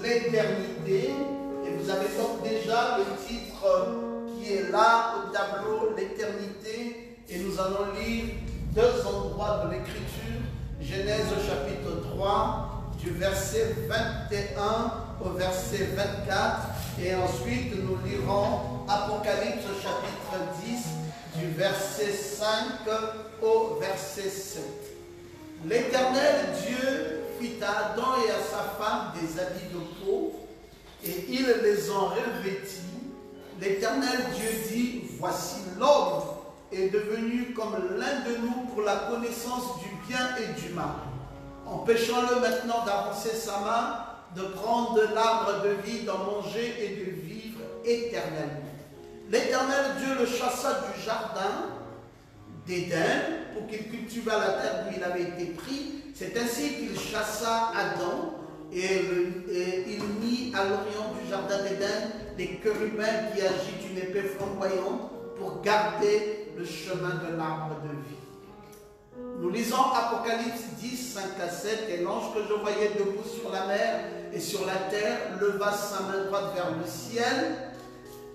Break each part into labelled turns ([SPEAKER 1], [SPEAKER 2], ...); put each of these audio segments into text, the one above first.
[SPEAKER 1] l'éternité. Et vous avez donc déjà le titre qui est là au tableau, l'éternité. Et nous allons lire deux endroits de l'écriture. Genèse chapitre 3, du verset 21 au verset 24. Et ensuite, nous lirons Apocalypse chapitre 10, du verset 5 au verset 7. L'Éternel Dieu fit à Adam et à sa femme des habits de peau, et ils les ont revêtis. L'Éternel Dieu dit, voici l'homme est devenu comme l'un de nous pour la connaissance du bien et du mal. Empêchons-le maintenant d'avancer sa main, de prendre de l'arbre de vie, d'en manger et de vivre éternellement. L'Éternel Dieu le chassa du jardin d'Éden pour qu'il cultivât la terre d'où il avait été pris. C'est ainsi qu'il chassa Adam et il mit à l'orient du jardin d'Éden les chérubins qui agitent une épée flamboyante pour garder le chemin de l'arbre de vie. Nous lisons Apocalypse 10, 5 à 7. Et l'ange que je voyais debout sur la mer et sur la terre leva sa main droite vers le ciel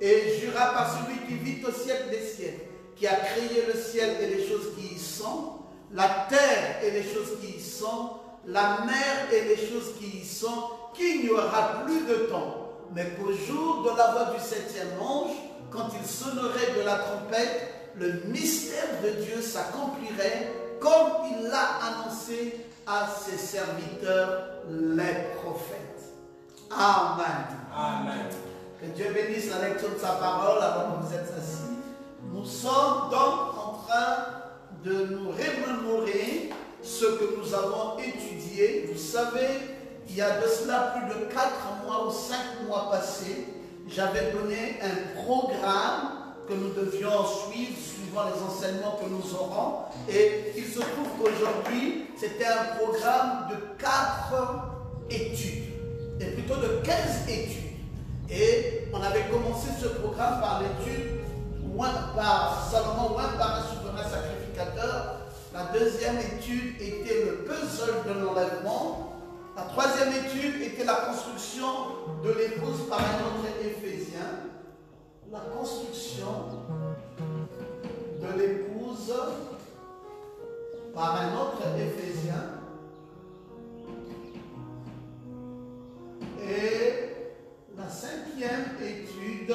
[SPEAKER 1] et jura par celui qui vit au siècle des siècles, qui a créé le ciel et les choses qui y sont, la terre et les choses qui y sont, la mer et les choses qui y sont, qu'il n'y aura plus de temps, mais qu'au jour de la voix du septième ange, quand il sonnerait de la trompette, le mystère de Dieu s'accomplirait comme il l'a annoncé à ses serviteurs, les prophètes. Amen.
[SPEAKER 2] Amen.
[SPEAKER 1] Que Dieu bénisse la lecture de sa parole avant que vous êtes assis. Nous sommes donc en train de nous remémorer ce que nous avons étudié. Vous savez, il y a de cela plus de 4 mois ou 5 mois passés, j'avais donné un programme que nous devions suivre suivant les enseignements que nous aurons. Et il se trouve qu'aujourd'hui, c'était un programme de 4 études, et plutôt de 15 études. Et on avait commencé ce programme par l'étude par Salomon, par un souverain sacrificateur. La deuxième étude était le puzzle de l'enlèvement. La troisième étude était la construction de l'épouse par un autre Éphésien. La construction de l'épouse par un autre Éphésien. Et la cinquième étude,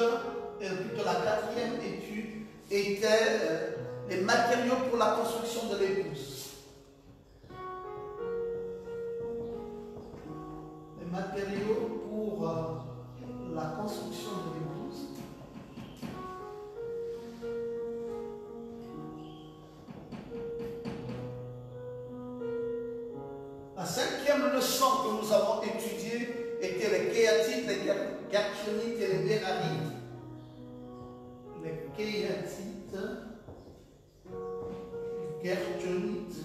[SPEAKER 1] plutôt la quatrième étude, était les matériaux pour la construction de l'épouse. Les matériaux pour la construction de l'épouse. La cinquième leçon que nous avons étudiée était les Kéatites, les Gershonites et les Mérarites. Les Kéatites, Gershonites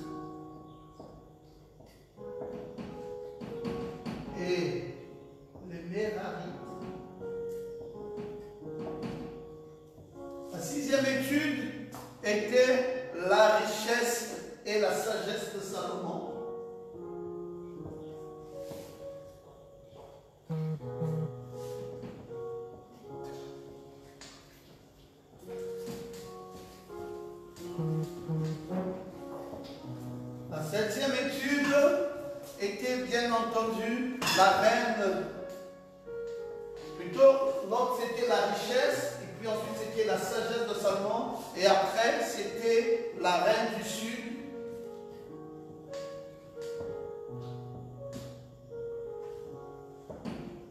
[SPEAKER 1] et les Mérarites. La sixième étude était la richesse et la sagesse de Salomon. La septième étude était entendu la reine, plutôt l'autre c'était la richesse, et puis ensuite c'était la sagesse de Salomon, et après c'était la reine du sud.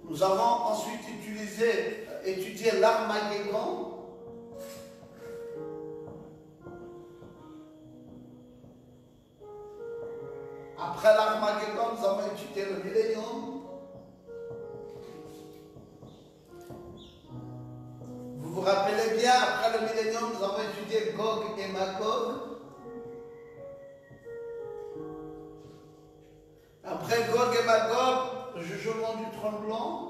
[SPEAKER 1] Nous avons ensuite étudié l'Armageddon. Après l'Armageddon, nous avons étudié le millénium. Vous vous rappelez bien, après le millénium, nous avons étudié Gog et Magog. Après Gog et Magog, le jugement du trône blanc.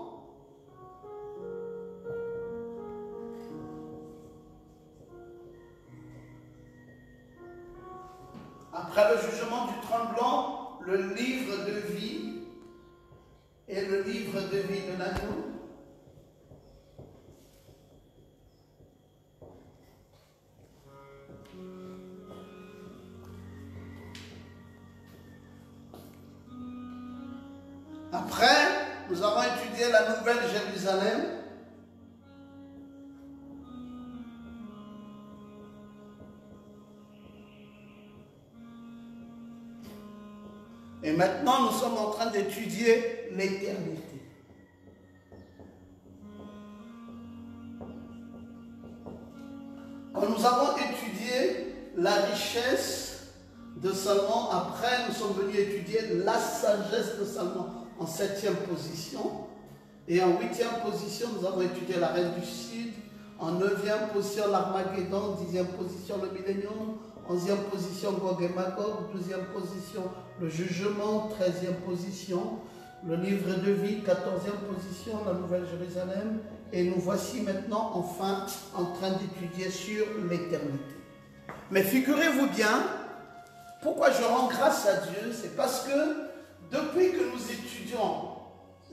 [SPEAKER 1] Après le jugement du trône blanc, le livre de vie et le livre de vie de l'agneau. Après, nous avons étudié la Nouvelle Jérusalem. Et maintenant, nous sommes en train d'étudier l'éternité. Quand nous avons étudié la richesse de Salomon, après, nous sommes venus étudier la sagesse de Salomon en 7e position. Et en 8e position, nous avons étudié la reine du Sud. En 9e position, l'Armageddon. 10e position, le millénium. 11e position, Gog et Magog. 12e position, le jugement. 13e position, le livre de vie. 14e position, la Nouvelle Jérusalem. Et nous voici maintenant enfin en train d'étudier sur l'éternité. Mais figurez-vous bien, pourquoi je rends grâce à Dieu, c'est parce que depuis que nous étudions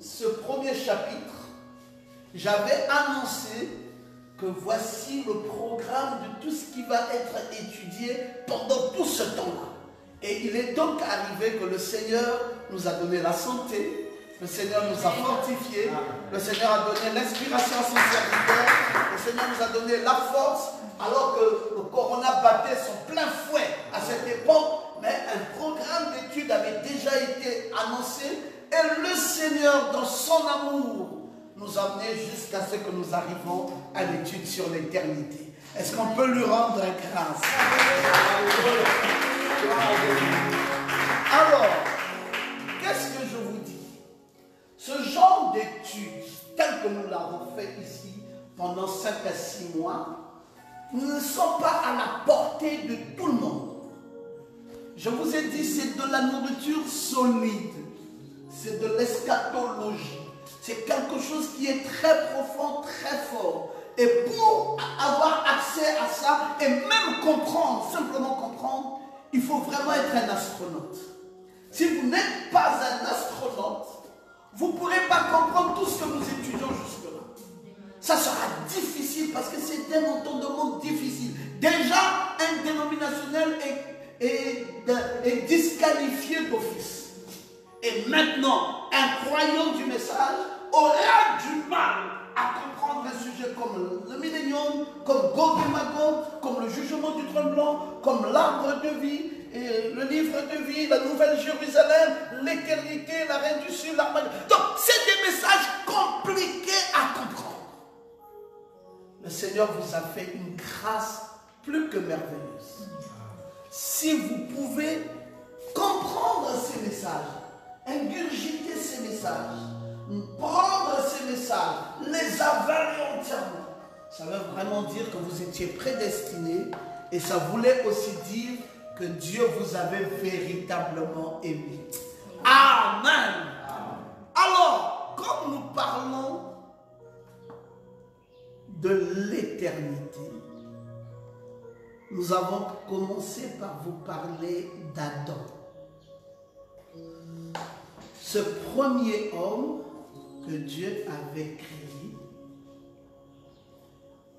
[SPEAKER 1] ce premier chapitre, j'avais annoncé que voici le programme de tout ce qui va être étudié pendant tout ce temps-là. Et il est donc arrivé que le Seigneur nous a donné la santé, le Seigneur nous a fortifiés, le Seigneur a donné l'inspiration à son serviteur, le Seigneur nous a donné la force, alors que le corona battait son plein fouet à cette époque, mais un programme d'études avait déjà été annoncé et le Seigneur, dans son amour, nous a amenés jusqu'à ce que nous arrivons à l'étude sur l'éternité. Est-ce qu'on peut lui rendre grâce? Alors, qu'est-ce que je vous dis? Ce genre d'études, tel que nous l'avons fait ici pendant 5 à 6 mois, ne sont pas à la portée de tout le monde. Je vous ai dit, c'est de la nourriture solide, c'est de l'eschatologie, c'est quelque chose qui est très profond, très fort. Et pour avoir accès à ça et même comprendre, simplement comprendre, il faut vraiment être un astronaute. Si vous n'êtes pas un astronaute, vous ne pourrez pas comprendre tout ce que nous étudions jusque-là. Ça sera difficile parce que c'est un entendement difficile. Déjà, un dénominationnel est disqualifié d'office. Et maintenant, un croyant du message aura du mal à comprendre un sujet comme le millénium, comme Gog et Magog, comme le jugement du trône blanc, comme l'arbre de vie, et le livre de vie, la Nouvelle Jérusalem, l'éternité, la reine du Sud, l'arbre. Donc, c'est des messages compliqués à comprendre. Le Seigneur vous a fait une grâce plus que merveilleuse. Si vous pouvez comprendre ces messages, ingurgiter ces messages, prendre ces messages, les avaler entièrement, ça veut vraiment dire que vous étiez prédestinés et ça voulait aussi dire que Dieu vous avait véritablement aimé. Amen. Alors, comme nous parlons de l'éternité, nous avons commencé par vous parler d'Adam. Ce premier homme que Dieu avait créé,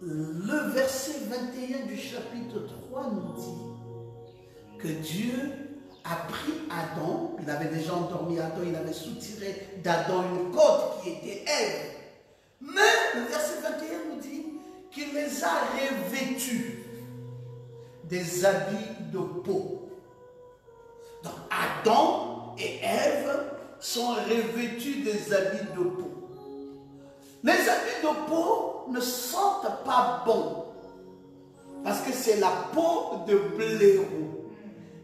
[SPEAKER 1] le verset 21 du chapitre 3 nous dit que Dieu a pris Adam, il avait déjà endormi Adam, il avait soutiré d'Adam une côte qui était Ève. Mais le verset 21 nous dit qu'il les a revêtus des habits de peau. Donc Adam et Ève sont revêtus des habits de peau. Les habits de peau ne sentent pas bon parce que c'est la peau de blaireau.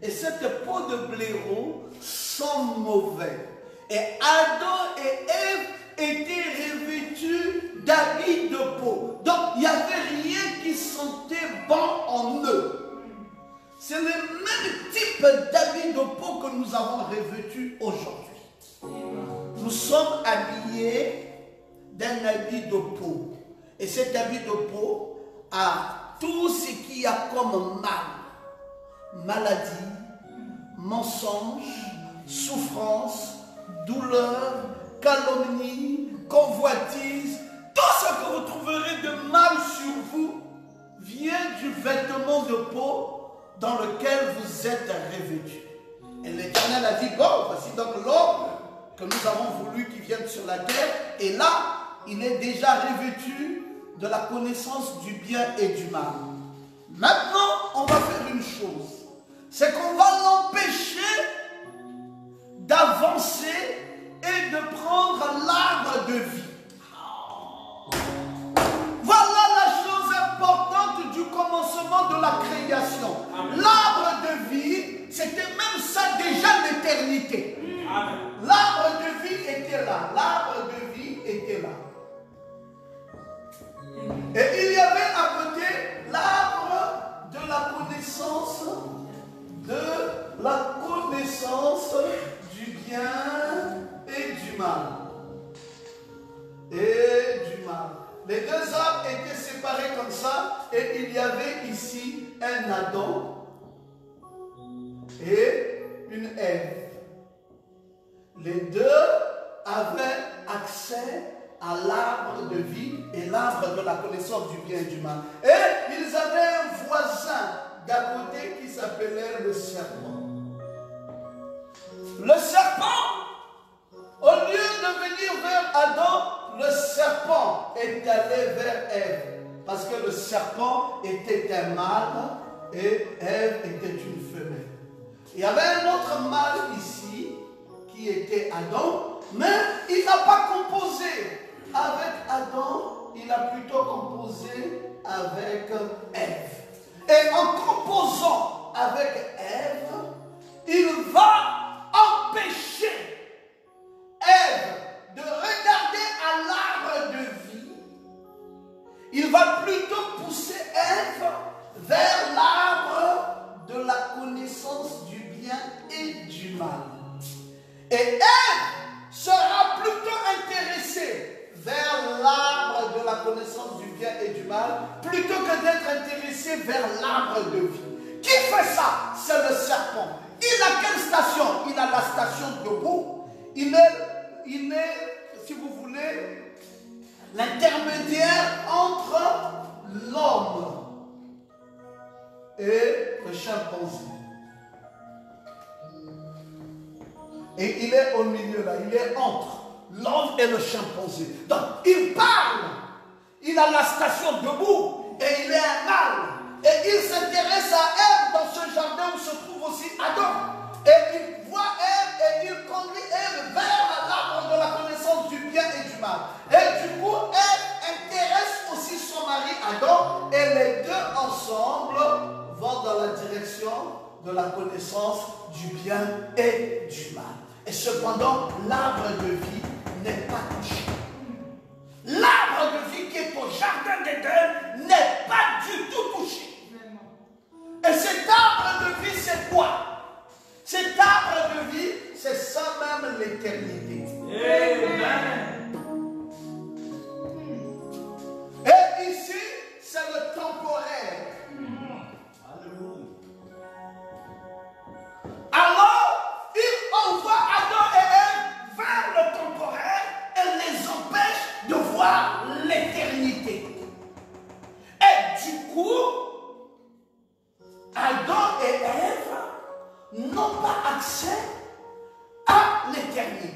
[SPEAKER 1] Et cette peau de blaireau sent mauvais. Et Adam et Ève étaient revêtus d'habits de peau. Donc il n'y avait rien qui sentait bon en eux. C'est le même type d'habits de peau que nous avons revêtus aujourd'hui. Nous sommes habillés d'un habit de peau. Et cet habit de peau a tout ce qu'il y a comme mal. Maladie, mensonge, souffrance, douleur, calomnie, convoitise. Tout ce que vous trouverez de mal sur vous vient du vêtement de peau dans lequel vous êtes revêtus. Et l'Éternel a dit, bon, voici donc l'homme que nous avons voulu qu'il vienne sur la terre. Et là, il est déjà revêtu de la connaissance du bien et du mal. Maintenant, on va faire une chose. C'est qu'on va l'empêcher d'avancer et de prendre l'arbre de vie. Voilà la chose importante du commencement de la création. L'arbre de vie, c'était même ça déjà l'éternité. L'arbre de vie était là. L'arbre de vie était là. Et il y avait à côté l'arbre de la connaissance du bien et du mal. Les deux arbres étaient séparés comme ça et il y avait ici un Adam et une Ève. Les deux avaient accès à l'arbre de vie et l'arbre de la connaissance du bien et du mal. Et ils avaient un voisin d'à côté qui s'appelait le serpent. Le serpent, au lieu de venir vers Adam, le serpent est allé vers Ève. Parce que le serpent était un mâle et Ève était une femelle. Il y avait un autre mâle ici qui était Adam, mais il n'a pas composé avec Adam, il a plutôt composé avec Ève. Et en composant avec Ève, il va empêcher Ève de regarder à l'arbre de vie. Il va plutôt pousser Ève vers l'arbre de la connaissance du bien et du mal. Et Ève sera plutôt intéressée vers l'arbre de la connaissance du bien et du mal, plutôt que d'être intéressé vers l'arbre de vie. Qui fait ça? C'est le serpent. Il a quelle station? Il a la station debout. Il est, si vous voulez, l'intermédiaire entre l'homme et le chimpanzé. Et il est au milieu là, il est entre l'homme et le chimpanzé. Donc, il parle. Il a la station debout. Et il est un mâle. Et il s'intéresse à Ève dans ce jardin où se trouve aussi Adam. Et il voit Ève et il conduit Ève vers l'arbre de la connaissance du bien et du mal. Et du coup, Ève intéresse aussi son mari Adam. Et les deux ensemble vont dans la direction de la connaissance du bien et du mal. Et cependant, l'arbre de vie n'est pas touché. L'arbre de vie qui est au jardin d'Éden n'est pas du tout touché. Et cet arbre de vie, c'est quoi? Cet arbre de vie, c'est ça même l'éternité. Amen. Et ici, c'est le temporaire. Alors, il envoie Adam et Ève vers le temporaire et les empêche de voir l'éternité. Et du coup, Adam et Ève pas accès à l'éternité.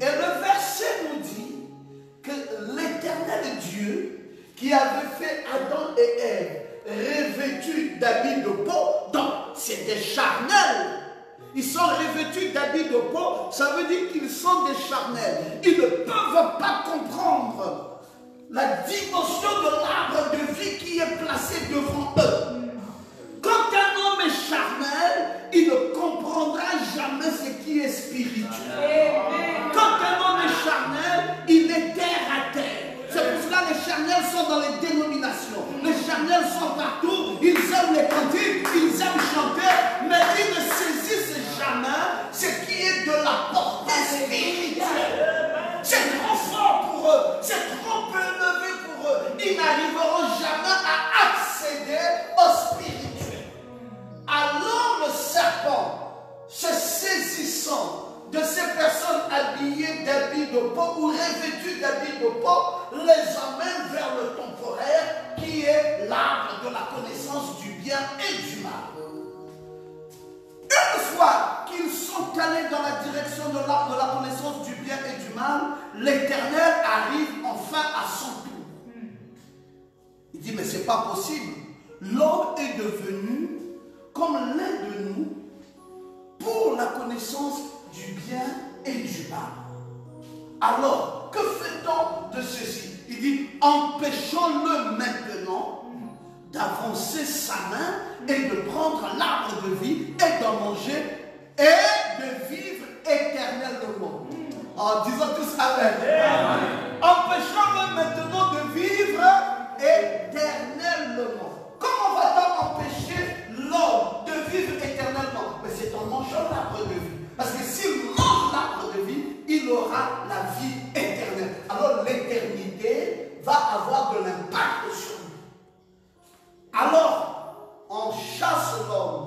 [SPEAKER 1] Et le verset nous dit que l'éternel Dieu qui avait fait Adam et Ève revêtus d'habits de peau, donc c'est des charnels. Ils sont revêtus d'habits de peau, ça veut dire qu'ils sont des charnels. Ils ne peuvent pas comprendre la dimension de l'arbre de vie qui est placé devant eux. Quand un homme est charnel, il ne comprendra jamais ce qui est spirituel. Quand un homme est charnel, il est terre à terre. C'est pour cela que les charnels sont dans les dénominations. Les charnels sont partout. Ils aiment les cantiques, ils aiment chanter, mais ils ne saisissent jamais ce qui est de la portée spirituelle. C'est trop fort pour eux, c'est trop élevé pour eux. Ils n'arriveront jamais à accéder au spirituel. Alors le serpent, se saisissant de ces personnes habillées d'habits de peau ou revêtues d'habits de peau, les emmène vers le temporaire qui est l'arbre de la connaissance du bien et du mal. Une fois qu'ils sont allés dans la direction de l'arbre de la connaissance du bien et du mal, l'Éternel arrive enfin à son tour. Il dit, mais c'est pas possible. L'homme est devenu comme l'un de nous pour la connaissance du bien et du mal. Alors, que fait-on de ceci? Il dit, empêchons-le maintenant d'avancer sa main et de prendre l'arbre de vie et d'en manger et de vivre éternellement. En disant tous Amen. Empêchons-le maintenant de vivre éternellement. Comment va-t-on empêcher l'homme de vivre éternellement? Mais c'est en mangeant l'arbre de vie. Parce que s'il mange l'arbre de vie, il aura la vie éternelle. Alors l'éternité va avoir de l'impact sur lui. Alors, on chasse l'homme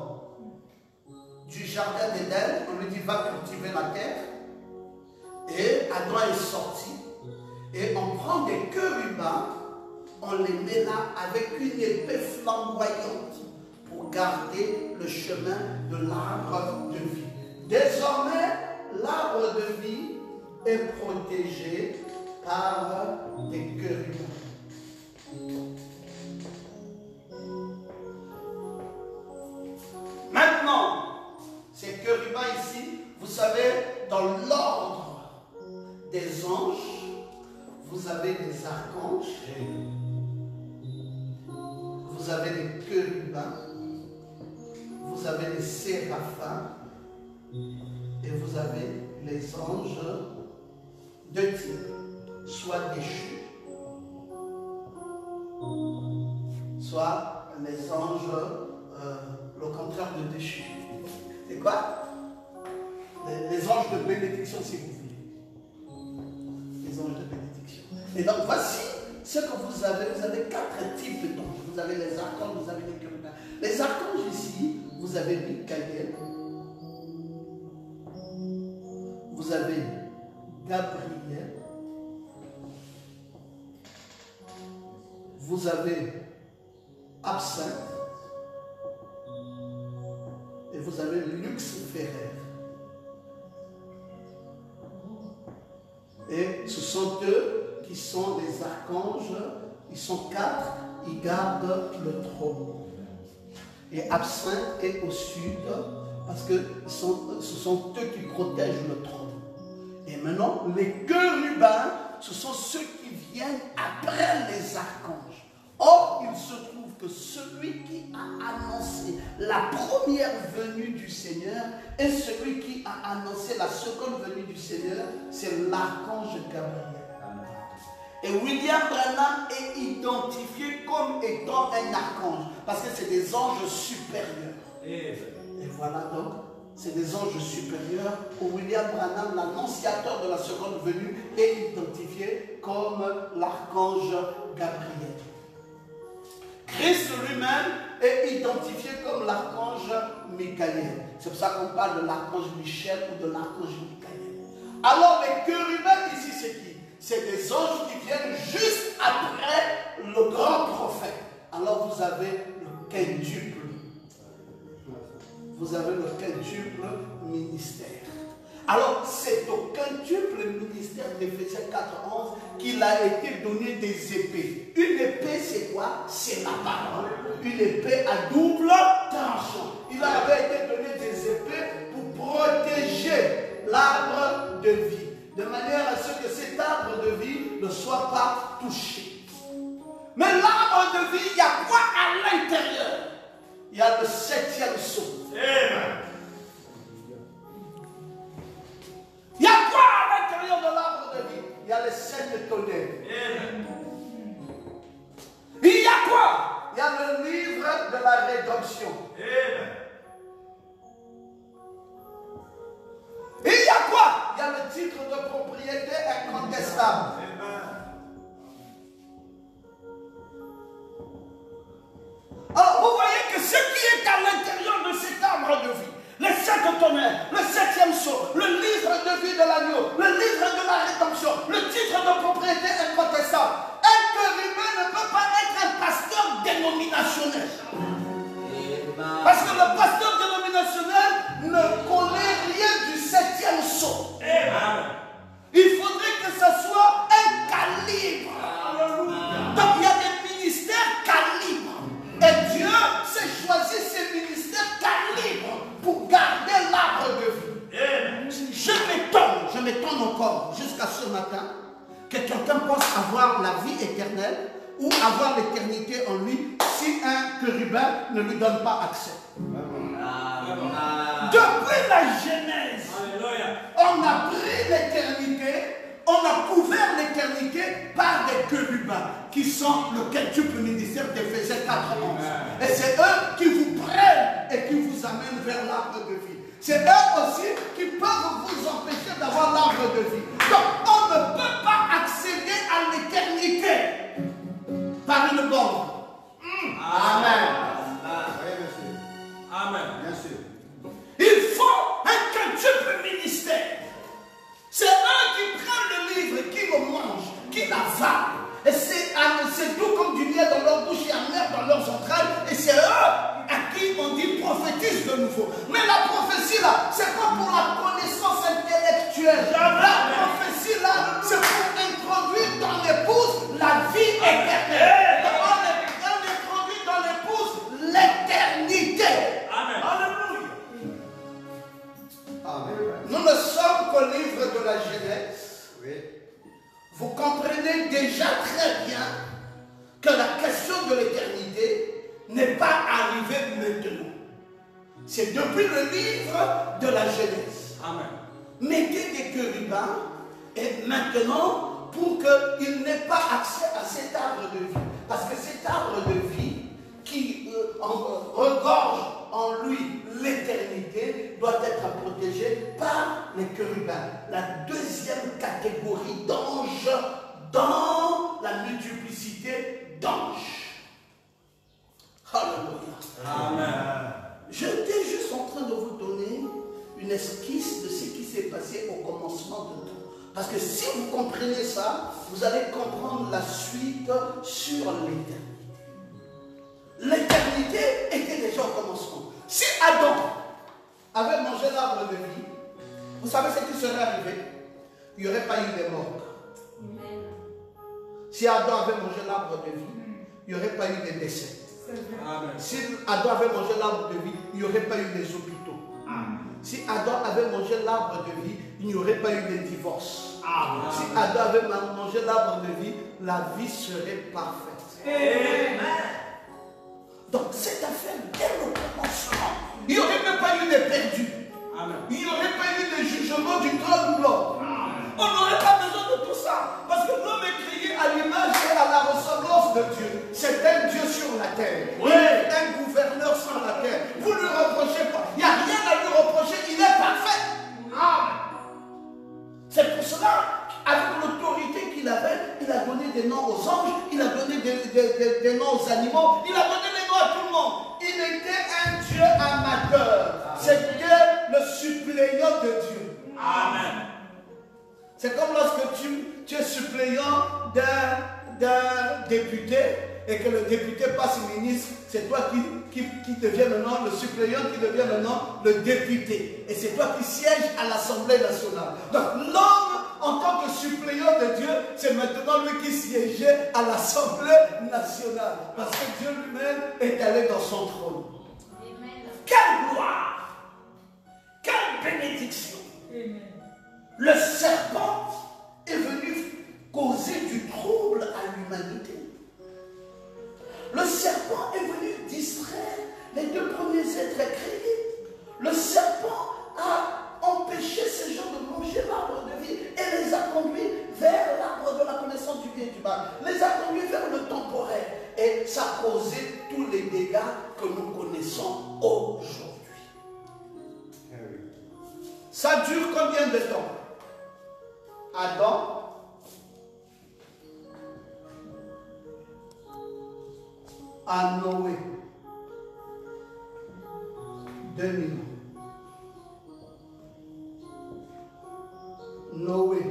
[SPEAKER 1] du jardin d'Éden, on lui dit va cultiver la terre. Et Adam est sorti. Et on prend des chérubins, on les met là avec une épée flamboyante pour garder le chemin de l'arbre de vie. Désormais, l'arbre de vie est protégé par des chérubins. Maintenant, ces chérubins ici, vous savez, dans l'ordre des anges, vous avez des archanges, vous avez des chérubins, vous avez les séraphins et vous avez les anges de type, soit déchus, soit les anges, le contraire de déchus. C'est quoi? Les anges de bénédiction, si vous voulez. Les anges de bénédiction. Et donc voici ce que vous avez. Vous avez 4 types d'anges. Vous avez les archanges, vous avez les chérubins. Les archanges ici, vous avez Michael, vous avez Gabriel, vous avez Absinthe et vous avez Lucifer. Et ce sont eux qui sont les archanges. Ils sont 4, ils gardent le trône. Et Absinthe est au sud parce que ce sont eux qui protègent le trône. Et maintenant, les chérubins, ce sont ceux qui viennent après les archanges. Or, il se trouve que celui qui a annoncé la première venue du Seigneur et celui qui a annoncé la seconde venue du Seigneur, c'est l'archange Gabriel. Et William Branham est identifié comme étant un archange, parce que c'est des anges supérieurs. Et voilà donc, c'est des anges supérieurs où William Branham, l'annonciateur de la seconde venue, est identifié comme l'archange Gabriel. Christ lui-même est identifié comme l'archange Michael. C'est pour ça qu'on parle de l'archange Michel ou de l'archange Michael. Alors les chérubins ici, c'est qui? C'est des anges qui viennent juste après le grand prophète. Alors vous avez le quintuple. vous avez le quintuple ministère. Alors, c'est au quintuple ministère d'Éphésiens 4:11 qu'il a été donné des épées. Une épée, c'est quoi? C'est la parole. Une épée à double tranchant. Il avait été donné des épées pour protéger l'arbre de vie, de manière à ce que cet arbre de vie ne soit pas touché. Mais l'arbre de vie, il y a quoi à l'intérieur? Il y a le 7e sceau. Amen. Il y a quoi à l'intérieur de l'arbre de vie? Il y a les 7 tonnerres. Amen. Il y a quoi? Il y a le livre de la rédemption. Amen. Il y a quoi? Il y a le titre de propriété incontestable. Amen. Alors vous voyez que ce qui est à l'intérieur de cet arbre de vie, les 7 tonnerres, le 7e sceau, le livre de vie de l'agneau, le livre de la rédemption, le titre de propriété incontestable. Un cœur humain ne peut pas être un pasteur dénominationnel. Parce que le pasteur dénominationnel ne connaît rien du 7e sceau. Il faudrait que ce soit un calibre. Donc il y a des ministères calibres. Et Dieu s'est choisi ces ministères calibres pour garder l'arbre de vie. Je m'étonne encore jusqu'à ce matin que quelqu'un pense avoir la vie éternelle ou avoir l'éternité en lui si un chérubin ne lui donne pas accès. Depuis la Genèse, on a pris l'éternité, on a couvert l'éternité par des chérubins qui sont le quintuple ministère d'Éphésiens 4:11. Et c'est eux qui vous prennent et qui vous amènent vers l'arbre de vie. C'est eux aussi qui peuvent vous empêcher d'avoir l'arbre de vie. Donc on ne peut pas accéder à l'éternité par une borne. Amen. Amen. Bien sûr. Il faut un quintuple ministère. C'est eux qui prennent le livre, qui le mangent, qui l'avalent. Et c'est tout comme du miel dans leur bouche et amer dans leurs entrailles. Et c'est eux à qui on dit prophétise de nouveau. Mais la prophétie là, c'est pas pour la connaissance intellectuelle. La prophétie là, c'est pour introduire dans l'épouse la vie éternelle. On introduit dans l'épouse l'éternité. Amen. Alléluia. Amen. Nous ne sommes qu'au livre de la Genèse. Oui. Vous comprenez déjà très bien que la question de l'éternité n'est pas arrivée maintenant. C'est depuis le livre de la Genèse. Amen. Mettez des chérubins et maintenant pour qu'il n'ait pas accès à cet arbre de vie. Parce que cet arbre de vie qui regorge en lui l'éternité doit être protégé par les chérubins. La deuxième catégorie d'anges dans la multiplicité d'anges. Alléluia. Amen. J'étais juste en train de vous donner une esquisse de ce qui s'est passé au commencement de tout. Parce que si vous comprenez ça, vous allez comprendre la suite sur l'éternité. L'éternité était déjà au commencement. Si Adam avait mangé l'arbre de vie, vous savez ce qui serait arrivé? Il n'y aurait pas eu des morts. Si Adam avait mangé l'arbre de vie, il n'y aurait pas eu des décès. Si Adam avait mangé l'arbre de vie, il n'y aurait pas eu des hôpitaux. Si Adam avait mangé l'arbre de vie, il n'y aurait pas eu de divorce. Si Adam avait mangé l'arbre de vie, la vie serait parfaite. Amen. Donc cette affaire, dès le commencement, il n'y aurait même pas eu de perdus. Il n'y aurait pas eu de jugement du trône blanc. On n'aurait pas besoin de tout ça. Parce que l'homme est créé à l'image et à la ressemblance de Dieu. C'est un Dieu sur la terre. Oui. Un gouverneur sur la terre. Vous ne lui reprochez pas. Il n'y a rien à lui reprocher. Il est parfait. C'est pour cela, avec l'autorité qu'il avait, il a donné des noms aux anges, il a donné des noms aux animaux, il a donné des noms à tout le monde. Il était un Dieu amateur. C'était le suppléant de Dieu. Amen. C'est comme lorsque tu es suppléant d'un député et que le député passe ministre, c'est toi qui deviens maintenant le suppléant, qui devient maintenant le député. Et c'est toi qui sièges à l'Assemblée nationale. Donc l'homme, en tant que suppléant de Dieu, c'est maintenant lui qui siégeait à l'Assemblée nationale. Parce que Dieu lui-même est allé dans son trône. Amen. Quelle gloire! Quelle bénédiction! Amen. Le serpent est venu causer du trouble à l'humanité. Le serpent est venu distraire les deux premiers êtres créés. Le serpent a empêché ces gens de manger l'arbre de vie et les a conduits vers l'arbre de la connaissance du bien et du mal. Les a conduits vers le temporel. Et ça a causé tous les dégâts que nous connaissons aujourd'hui. Ça dure combien de temps? Adam à Noé, 2000 ans. Noé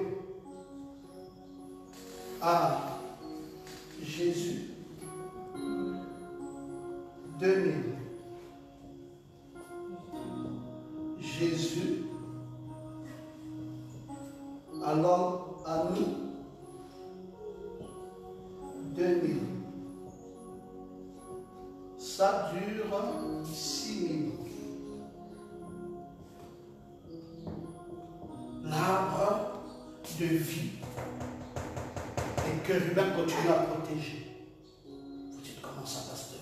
[SPEAKER 1] à Jésus, 2000. Jésus alors à nous, 2000. Ça dure 6000 ans. L'arbre de vie. Les chérubins continuent à protéger. Vous dites comment ça, pasteur?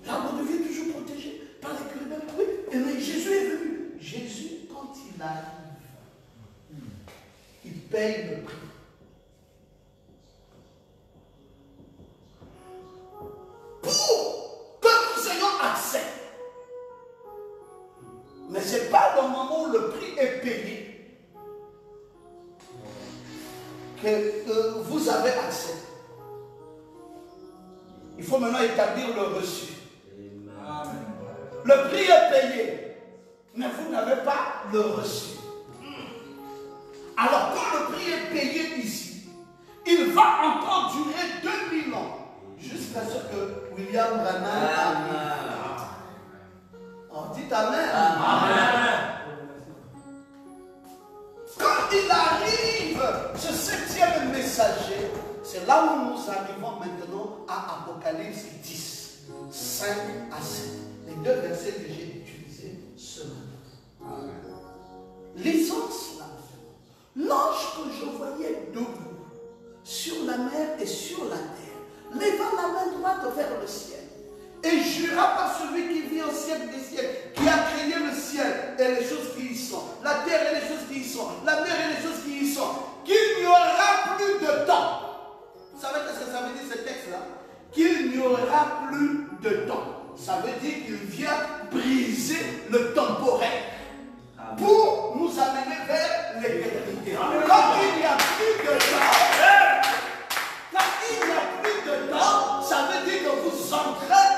[SPEAKER 1] L'arbre de vie est toujours protégé par les chérubins. Oui, mais Jésus est venu. Jésus, quand il arrive, il paye le prix. Pour que nous ayons accès. Mais ce n'est pas le moment où le prix est payé que vous avez accès. Il faut maintenant établir le reçu. Amen. Le prix est payé, mais vous n'avez pas le reçu. Alors quand le prix est payé ici, il va encore durer 2000 ans. Jusqu'à ce que William Branham arrive. Oh, dites Amen. Amen. Quand il arrive, ce 7e messager, c'est là où nous arrivons maintenant à Apocalypse 10, 5 à 7. Les deux versets que j'ai utilisés ce matin. Lisons cela. L'ange que je voyais debout sur la mer et sur la terre, levant la main droite vers le ciel, et jura par celui qui vit au siècle des siècles, qui a créé le ciel et les choses qui y sont, la terre et les choses qui y sont, la mer et les choses qui y sont, qu'il n'y aura plus de temps. Vous savez ce que ça veut dire ce texte-là? Qu'il n'y aura plus de temps. Ça veut dire qu'il vient briser le temporel pour nous amener vers l'éternité. Quand il n'y a plus de temps, ça veut dire que vous entrez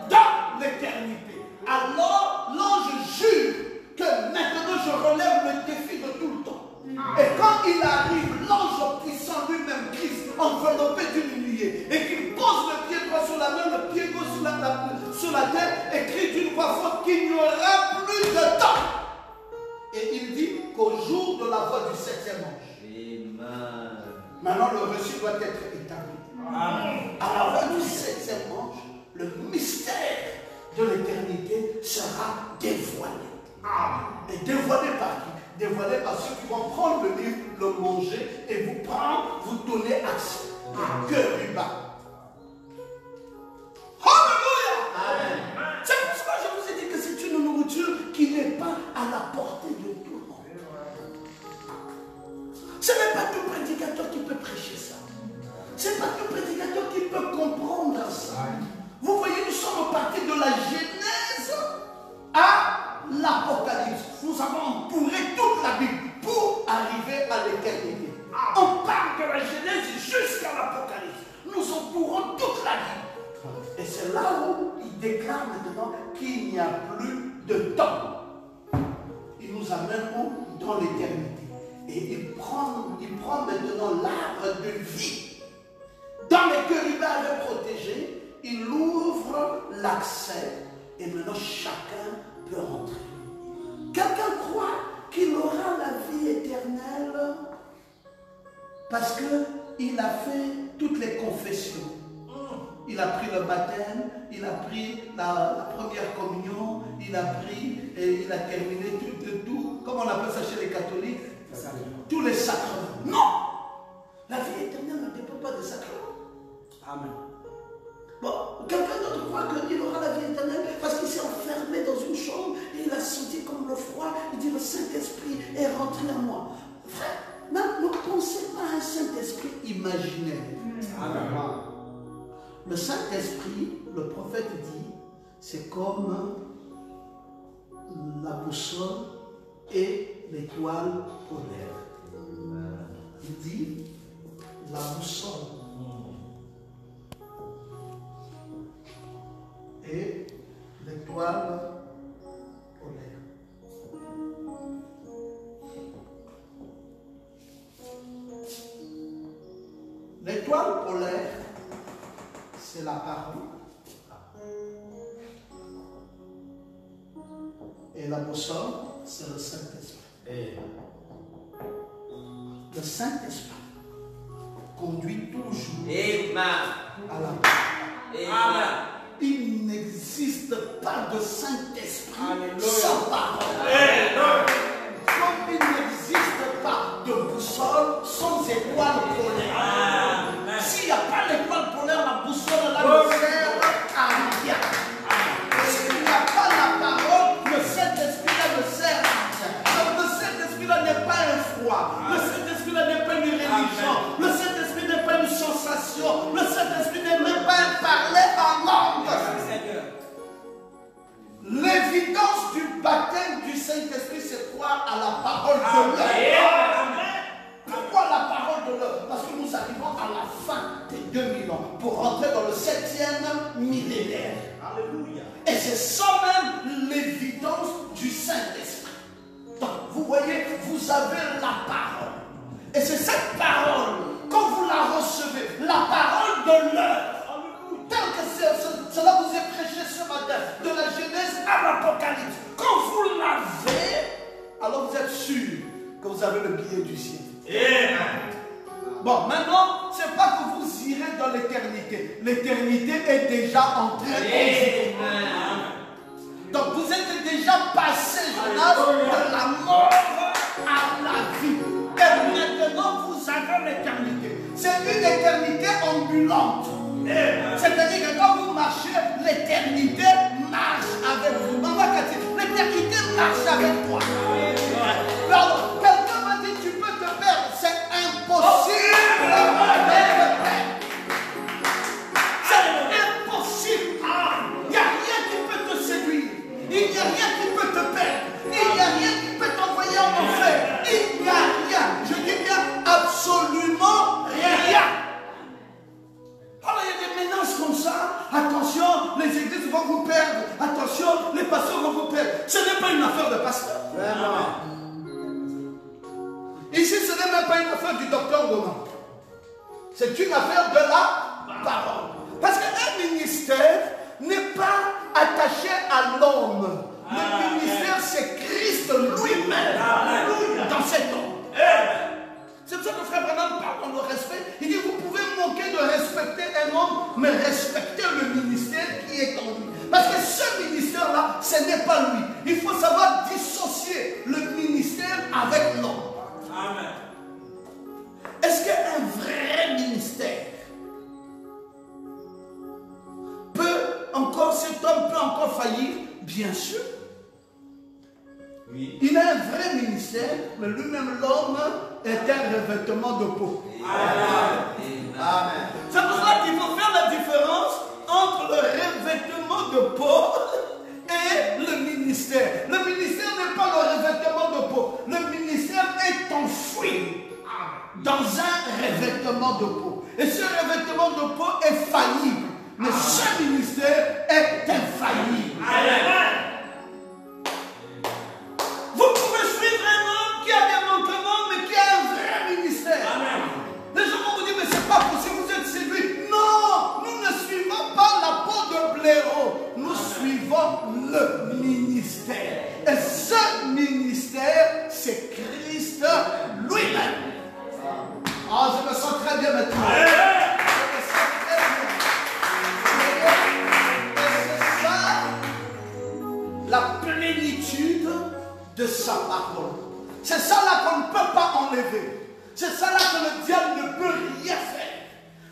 [SPEAKER 1] dans l'éternité. Alors, l'ange jure que maintenant je relève le défi de tout le temps. Et quand il arrive, l'ange puissant lui-même, Christ, enveloppé d'une nuée, et qu'il pose le pied droit sur la main, le pied gauche sur la terre, et crie d'une voix forte qu'il n'y aura plus de temps. Et il dit qu'au jour de la voix du 7e ange, maintenant le reçu doit être établi. Amen. À la voix du 7e ange, le mystère de l'éternité sera dévoilé. Et dévoilé par qui? Dévoilé par ceux qui vont prendre le livre, le manger et vous prendre, vous donner accès. Le cœur du bas. Alléluia! C'est pour ça que je vous ai dit que c'est une nourriture qui n'est pas à la portée de tout le monde. Ce n'est pas tout prédicateur qui peut prêcher ça. Ce n'est pas tout prédicateur qui peut comprendre ça. Vous voyez, nous sommes partis de la Genèse à l'Apocalypse. Nous avons entouré toute la Bible pour arriver à l'éternité. On part de la Genèse jusqu'à l'Apocalypse. Nous entourons toute la Bible. Et c'est là où il déclare maintenant qu'il n'y a plus de temps. Il nous amène où? Dans l'éternité. Et il prend maintenant l'arbre de vie dans Quand les chérubins avaient protégé, il ouvre l'accès et maintenant chacun peut rentrer. Quelqu'un croit qu'il aura la vie éternelle parce qu'il a fait toutes les confessions. Il a pris le baptême, il a pris la première communion, il a pris et il a terminé tout, comme on appelle ça chez les catholiques, tous les sacrements. Non! La vie éternelle ne dépend pas des sacrements. Amen. Bon, quelqu'un d'autre croit qu'il aura la vie éternelle parce qu'il s'est enfermé dans une chambre et il a senti comme le froid. Il dit le Saint-Esprit est rentré en moi. Frère, ne pensez pas à un Saint-Esprit imaginaire. Amen. Le Saint-Esprit, le prophète dit, c'est comme la boussole et l'étoile polaire. Il dit, la boussole et l'étoile polaire. L'étoile polaire, c'est la parole. Et la boussole, c'est le Saint-Esprit. Le Saint-Esprit conduit toujours à la parole. Il n'existe pas de Saint-Esprit sans parole. Comme il n'existe pas de boussole sans étoile polaire. S'il n'y a pas l'étoile polaire, la boussole là ne sert à rien. S'il n'y a pas la parole, le Saint-Esprit là ne sert à rien. Le Saint-Esprit là n'est pas un froid. Le Saint-Esprit là n'est pas une religion. Le Saint-Esprit n'est pas une sensation. Le Saint-Esprit n'est même pas un parler en langue. L'évidence du baptême du Saint-Esprit, c'est croire à la parole de l'homme. Pourquoi la parole de l'homme? Parce que nous arrivons à la fin des 2000 ans pour rentrer dans le 7e millénaire. Alléluia. Et c'est ça même l'évidence du Saint-Esprit. Donc vous voyez, vous avez la parole. Et c'est cette parole, quand vous la recevez, la parole de l'heure, tel que cela vous est prêché ce matin, de la Genèse à l'Apocalypse, quand vous l'avez, alors vous êtes sûr que vous avez le billet du ciel. Amen. Bon, maintenant, ce n'est pas que vous irez dans l'éternité. L'éternité est déjà entrée en vous. Donc vous êtes déjà passé, Jonas, de la mort à la vie. Et maintenant, vous avez l'éternité. C'est une éternité ambulante. C'est-à-dire que quand vous marchez, l'éternité marche avec vous. Maman Cathy, l'éternité marche avec toi. Alors, quelqu'un m'a dit, tu peux te perdre. C'est impossible de te perdre. C'est impossible. Il n'y a rien qui peut te séduire. Il n'y a rien qui peut te perdre. Il n'y a rien qui peut t'envoyer en enfer. Il n'y a rien. Je dis bien absolument rien. Alors il y a des menaces comme ça. Attention, les églises vont vous perdre. Attention, les pasteurs vont vous perdre. Ce n'est pas une affaire de pasteur. Ici, ce n'est même pas une affaire du docteur Goma. C'est une affaire de la parole. Parce qu'un ministère n'est pas attaché à l'homme. Le ministère, c'est Christ lui-même. Dans cet homme. C'est pour ça que le frère Branham parle dans le respect. Il dit, vous pouvez manquer de respecter un homme, mais respecter le ministère qui est en lui. Parce que ce ministère-là, ce n'est pas lui. Il faut savoir dissocier le ministère avec l'homme. Amen. Est-ce qu'un vrai ministère cet homme peut encore faillir? Bien sûr. Oui. Il a un vrai ministère, mais lui-même, l'homme, est un revêtement de peau. Amen. Amen. C'est pour cela qu'il faut faire la différence entre le revêtement de peau et le ministère. Le ministère n'est pas le revêtement de peau. Le ministère est enfoui dans un revêtement de peau. Et ce revêtement de peau est faillible. Mais ce ministère est infaillible. Amen. Vous pouvez suivre un homme qui a des manquements, mais qui a un vrai ministère. Amen. Les gens vont vous dire, mais c'est pas possible, vous êtes séduit. Non, ministère. Et ce ministère, c'est Christ lui-même. Ah, je me sens très bien maintenant. Je me sens très bien. Et c'est ça, la plénitude de sa parole. C'est ça là qu'on ne peut pas enlever. C'est ça là que le diable ne peut rien faire.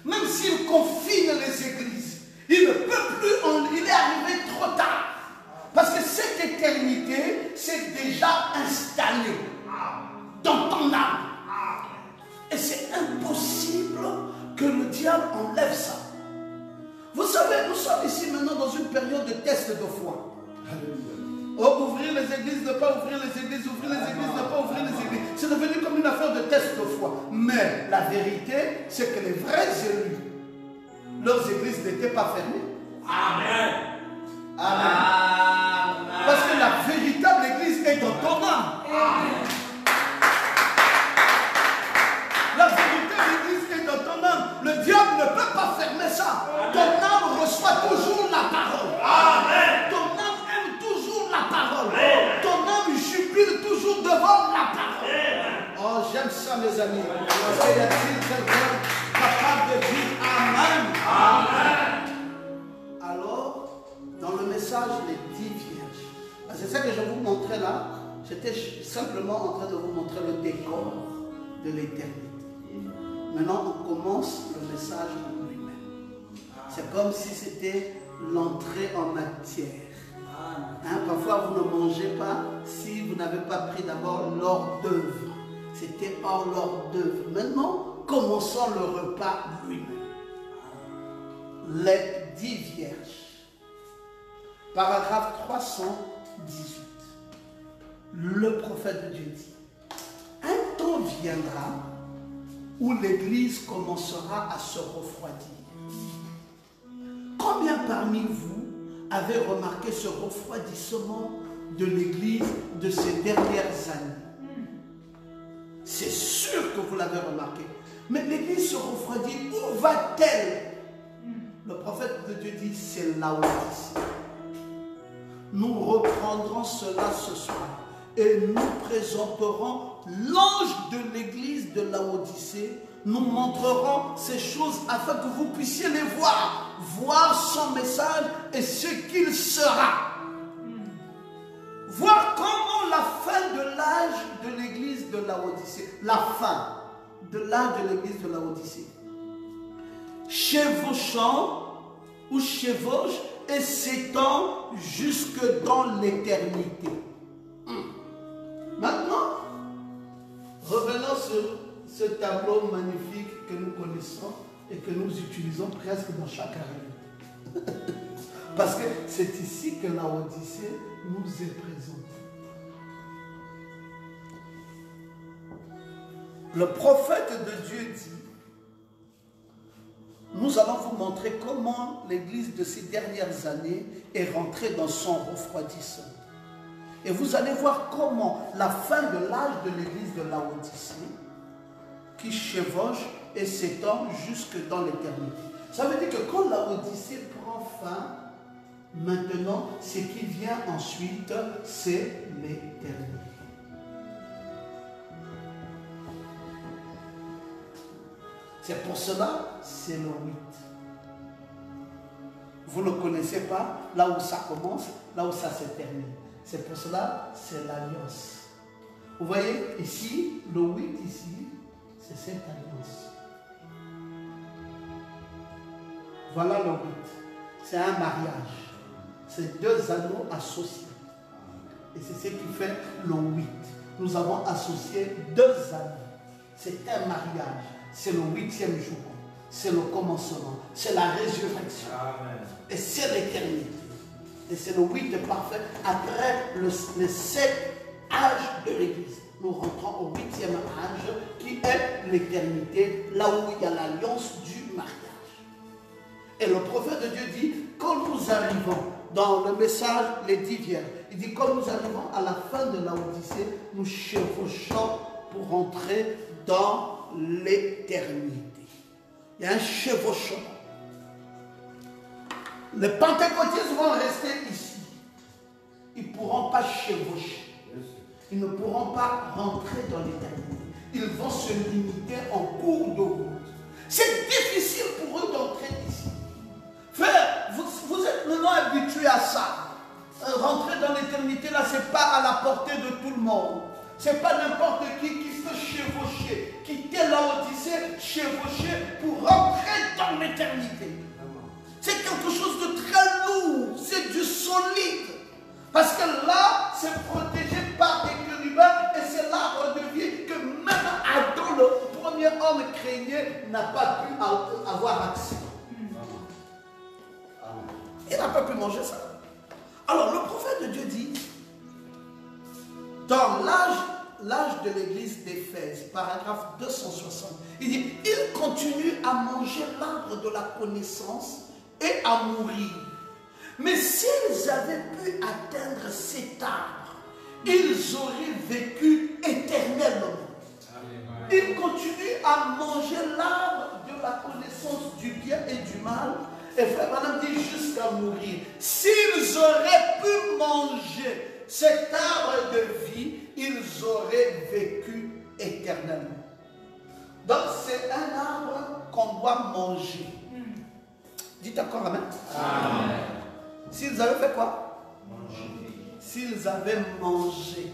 [SPEAKER 1] Même s'il confine les églises, il ne peut plus, il est arrivé trop tard. Parce que cette éternité, c'est déjà installé dans ton âme. Et c'est impossible que le diable enlève ça. Vous savez, nous sommes ici maintenant dans une période de test de foi. Oh, ouvrir les églises, ne pas ouvrir les églises, ouvrir les églises, ne pas ouvrir les églises. C'est devenu comme une affaire de test de foi. Mais la vérité, c'est que les vrais élus, leurs églises n'étaient pas fermées.
[SPEAKER 2] Amen.
[SPEAKER 1] Amen. Parce que la véritable église est dans ton âme.
[SPEAKER 2] Amen.
[SPEAKER 1] La véritable église est dans ton âme. Le diable ne peut pas fermer ça. Ton âme reçoit toujours la parole.
[SPEAKER 2] Amen.
[SPEAKER 1] Ton âme aime toujours la parole. Amen. Ton âme jubile toujours devant la parole. Amen. Oh, j'aime ça, mes amis. Y a-t-il quelqu'un capable de dire Amen?
[SPEAKER 2] Amen.
[SPEAKER 1] Alors, dans le message, les 10 vierges. C'est ça que je vous montrais là. J'étais simplement en train de vous montrer le décor de l'éternité. Maintenant, on commence le message lui-même. C'est comme si c'était l'entrée en matière. Hein, parfois, vous ne mangez pas si vous n'avez pas pris d'abord l'hors d'œuvre. C'était hors l'hors d'œuvre. Maintenant, commençons le repas lui-même. Les 10 vierges. Paragraphe 318. Le prophète de Dieu dit: un temps viendra où l'Église commencera à se refroidir. Combien parmi vous avez remarqué ce refroidissement de l'Église de ces dernières années? C'est sûr que vous l'avez remarqué. Mais l'Église se refroidit. Où va-t-elle? Le prophète de Dieu dit: c'est Laodicée. Nous reprendrons cela ce soir. Et nous présenterons l'ange de l'église de Laodicée. Nous montrerons ces choses afin que vous puissiez les voir. Voir son message et ce qu'il sera. Voir comment la fin de l'âge de l'église de Laodicée. La fin de l'âge de l'église de Laodicée. Chevauchant ou chevauche et s'étend jusque dans l'éternité. Maintenant, revenons sur ce tableau magnifique que nous connaissons et que nous utilisons presque dans chaque année. Parce que c'est ici que la Odyssée nous est présentée. Le prophète de Dieu dit: nous allons vous montrer comment l'église de ces dernières années est rentrée dans son refroidissement. Et vous allez voir comment la fin de l'âge de l'église de Laodicée, qui chevauche et s'étend jusque dans l'éternité. Ça veut dire que quand Laodicée prend fin, maintenant, ce qui vient ensuite, c'est l'éternité. C'est pour cela, c'est le 8. Vous ne connaissez pas là où ça commence, là où ça se termine. C'est pour cela, c'est l'alliance. Vous voyez, ici, le 8 ici, c'est cette alliance. Voilà le 8. C'est un mariage. C'est deux anneaux associés. Et c'est ce qui fait le 8. Nous avons associé deux anneaux. C'est un mariage. C'est le 8e jour. C'est le commencement. C'est la résurrection. Amen. Et c'est l'éternité. Et c'est le 8 parfait. Après le 7 âge de l'Église, nous rentrons au 8e âge qui est l'éternité, là où il y a l'alliance du mariage. Et le prophète de Dieu dit, quand nous arrivons dans le message, les 10 vierges, il dit, quand nous arrivons à la fin de la Odyssée, nous chevauchons pour entrer dans l'éternité. Il y a un chevauchement. Les pentecôtistes vont rester ici. ils ne pourront pas chevaucher. Ils ne pourront pas rentrer dans l'éternité. Ils vont se limiter en cours de route. C'est difficile pour eux d'entrer ici. Frère, vous êtes maintenant habitués à ça. Rentrer dans l'éternité, là, ce n'est pas à la portée de tout le monde. Ce n'est pas n'importe qui peut chevaucher, quitter l'Odyssée, chevaucher pour rentrer dans l'éternité. C'est quelque chose de très lourd, c'est du solide. Parce que là, c'est protégé par des chérubins et c'est l'arbre de vie que même Adam, le premier homme craignait, n'a pas pu avoir accès. Il n'a pas pu manger ça. Alors le prophète de Dieu dit, dans l'âge de l'église d'Éphèse, paragraphe 260, il dit, il continue à manger l'arbre de la connaissance et à mourir. Mais s'ils avaient pu atteindre cet arbre, ils auraient vécu éternellement. Ils continuent à manger l'arbre de la connaissance du bien et du mal. Et frère Madame dit jusqu'à mourir. S'ils auraient pu manger cet arbre de vie, ils auraient vécu éternellement. Donc c'est un arbre qu'on doit manger. Dites encore amen. Amen. S'ils avaient fait quoi? Manger. S'ils avaient mangé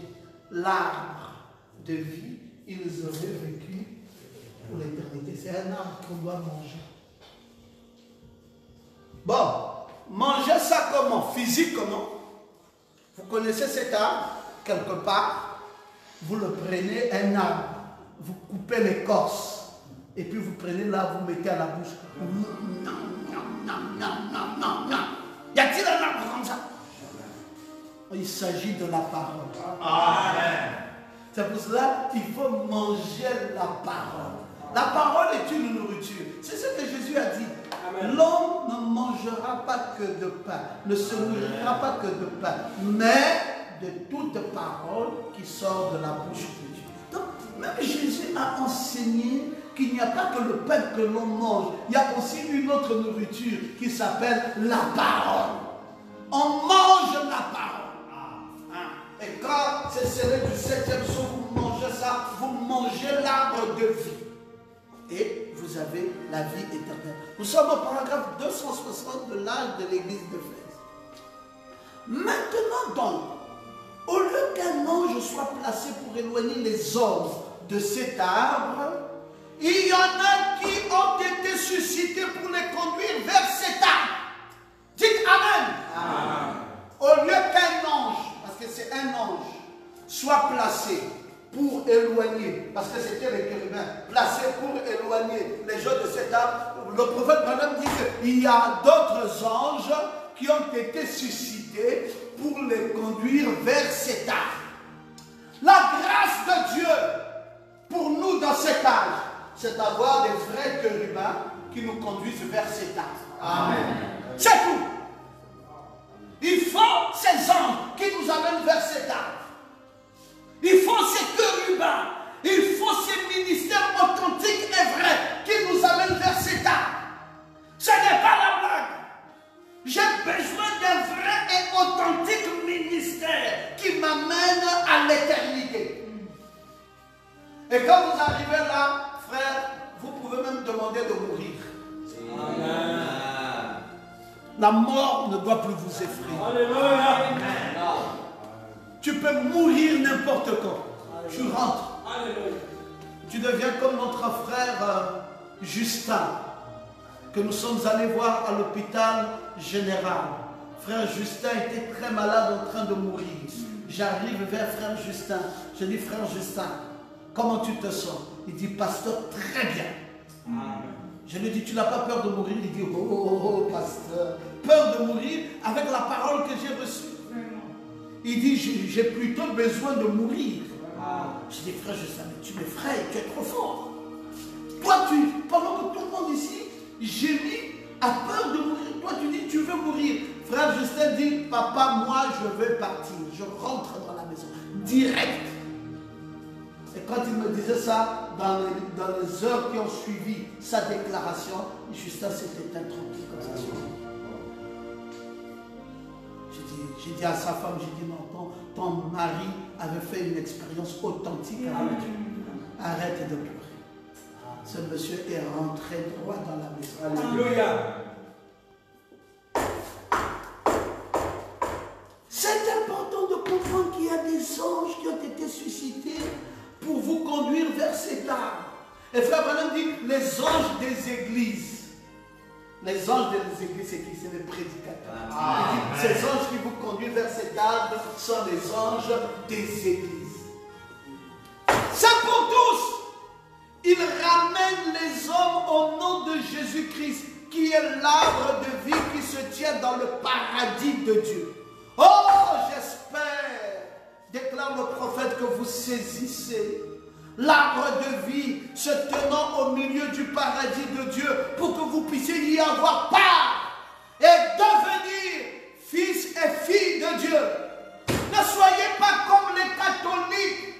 [SPEAKER 1] l'arbre de vie, ils auraient vécu pour l'éternité. C'est un arbre qu'on doit manger. Bon, manger ça comment? Physiquement. Vous connaissez cet arbre, quelque part, vous le prenez, un arbre, vous coupez l'écorce, et puis vous prenez là, vous mettez à la bouche. Y a-t-il un arbre comme ça? Il s'agit de la parole. Amen. C'est pour cela qu'il faut manger la parole. La parole est une nourriture. C'est ce que Jésus a dit. L'homme ne mangera pas que de pain, ne se nourrira pas que de pain, mais de toute parole qui sort de la bouche de Dieu. Donc, même Jésus a enseigné qu'il n'y a pas que le pain que l'on mange, il y a aussi une autre nourriture qui s'appelle la parole. On mange la parole. Et quand c'est scellé du 7e jour, vous mangez ça, vous mangez l'arbre de vie. Et vous avez la vie éternelle. Nous sommes au paragraphe 260 de l'âge de l'église d'Éphèse. Maintenant donc, au lieu qu'un ange soit placé pour éloigner les hommes de cet arbre, il y en a qui ont été suscités pour les conduire vers cet arbre. Dites Amen. Amen. Au lieu qu'un ange, parce que c'est un ange, soit placé pour éloigner, parce que c'était les chérubins, placés pour éloigner les gens de cet arbre, le prophète Branham dit qu'il y a d'autres anges qui ont été suscités pour les conduire vers cet arbre. La grâce de Dieu pour nous dans cet âge, c'est d'avoir des vrais chérubins qui nous conduisent vers cet arbre. Amen. C'est tout. Il faut ces anges qui nous amènent vers cet arbre. Il faut ces chérubins, il faut ces ministères authentiques et vrais qui nous amènent vers cet arbre. Ce n'est pas la blague. J'ai besoin d'un vrai et authentique ministère qui m'amène à l'éternité. Et quand vous arrivez là, frère, vous pouvez même demander de mourir. Amen. La mort ne doit plus vous effrayer. Alléluia. Tu peux mourir n'importe quand. Tu rentres. Alléluia. Tu deviens comme notre frère Justin, que nous sommes allés voir à l'hôpital général. Frère Justin était très malade, en train de mourir. J'arrive vers frère Justin. Je dis, frère Justin, comment tu te sens? Il dit, pasteur, très bien. Amen. Je lui dis, tu n'as pas peur de mourir? Il dit, oh, pasteur, peur de mourir avec la parole que j'ai reçue. Il dit, j'ai plutôt besoin de mourir. Je dis, frère, je savais, tu m'effraies, tu es trop fort. Toi, pendant que tout le monde ici gémit, a peur de mourir, toi tu dis, tu veux mourir. Frère Justin dit, papa, moi je veux partir. Je rentre dans la maison, direct. Et quand il me disait ça, dans les heures qui ont suivi sa déclaration, Justin s'était tranquille comme ça. J'ai dit à sa femme, j'ai dit non, ton mari avait fait une expérience authentique avec Dieu. Arrête de pleurer. Ce monsieur est rentré droit dans la maison.
[SPEAKER 2] Alléluia.
[SPEAKER 1] C'est important de comprendre qu'il y a des anges qui ont été suscités pour vous conduire vers cet arbre. Et frère Branham dit, les anges des églises. Les anges des églises, c'est qui? C'est les prédicateurs. Il dit, ces anges qui vous conduisent vers cet arbre sont les anges des églises. C'est pour tous. Ils ramènent les hommes au nom de Jésus-Christ, qui est l'arbre de vie qui se tient dans le paradis de Dieu. Oh, j'espère, déclare le prophète, que vous saisissez l'arbre de vie se tenant au milieu du paradis de Dieu pour que vous puissiez y avoir part et devenir fils et filles de Dieu. Ne soyez pas comme les catholiques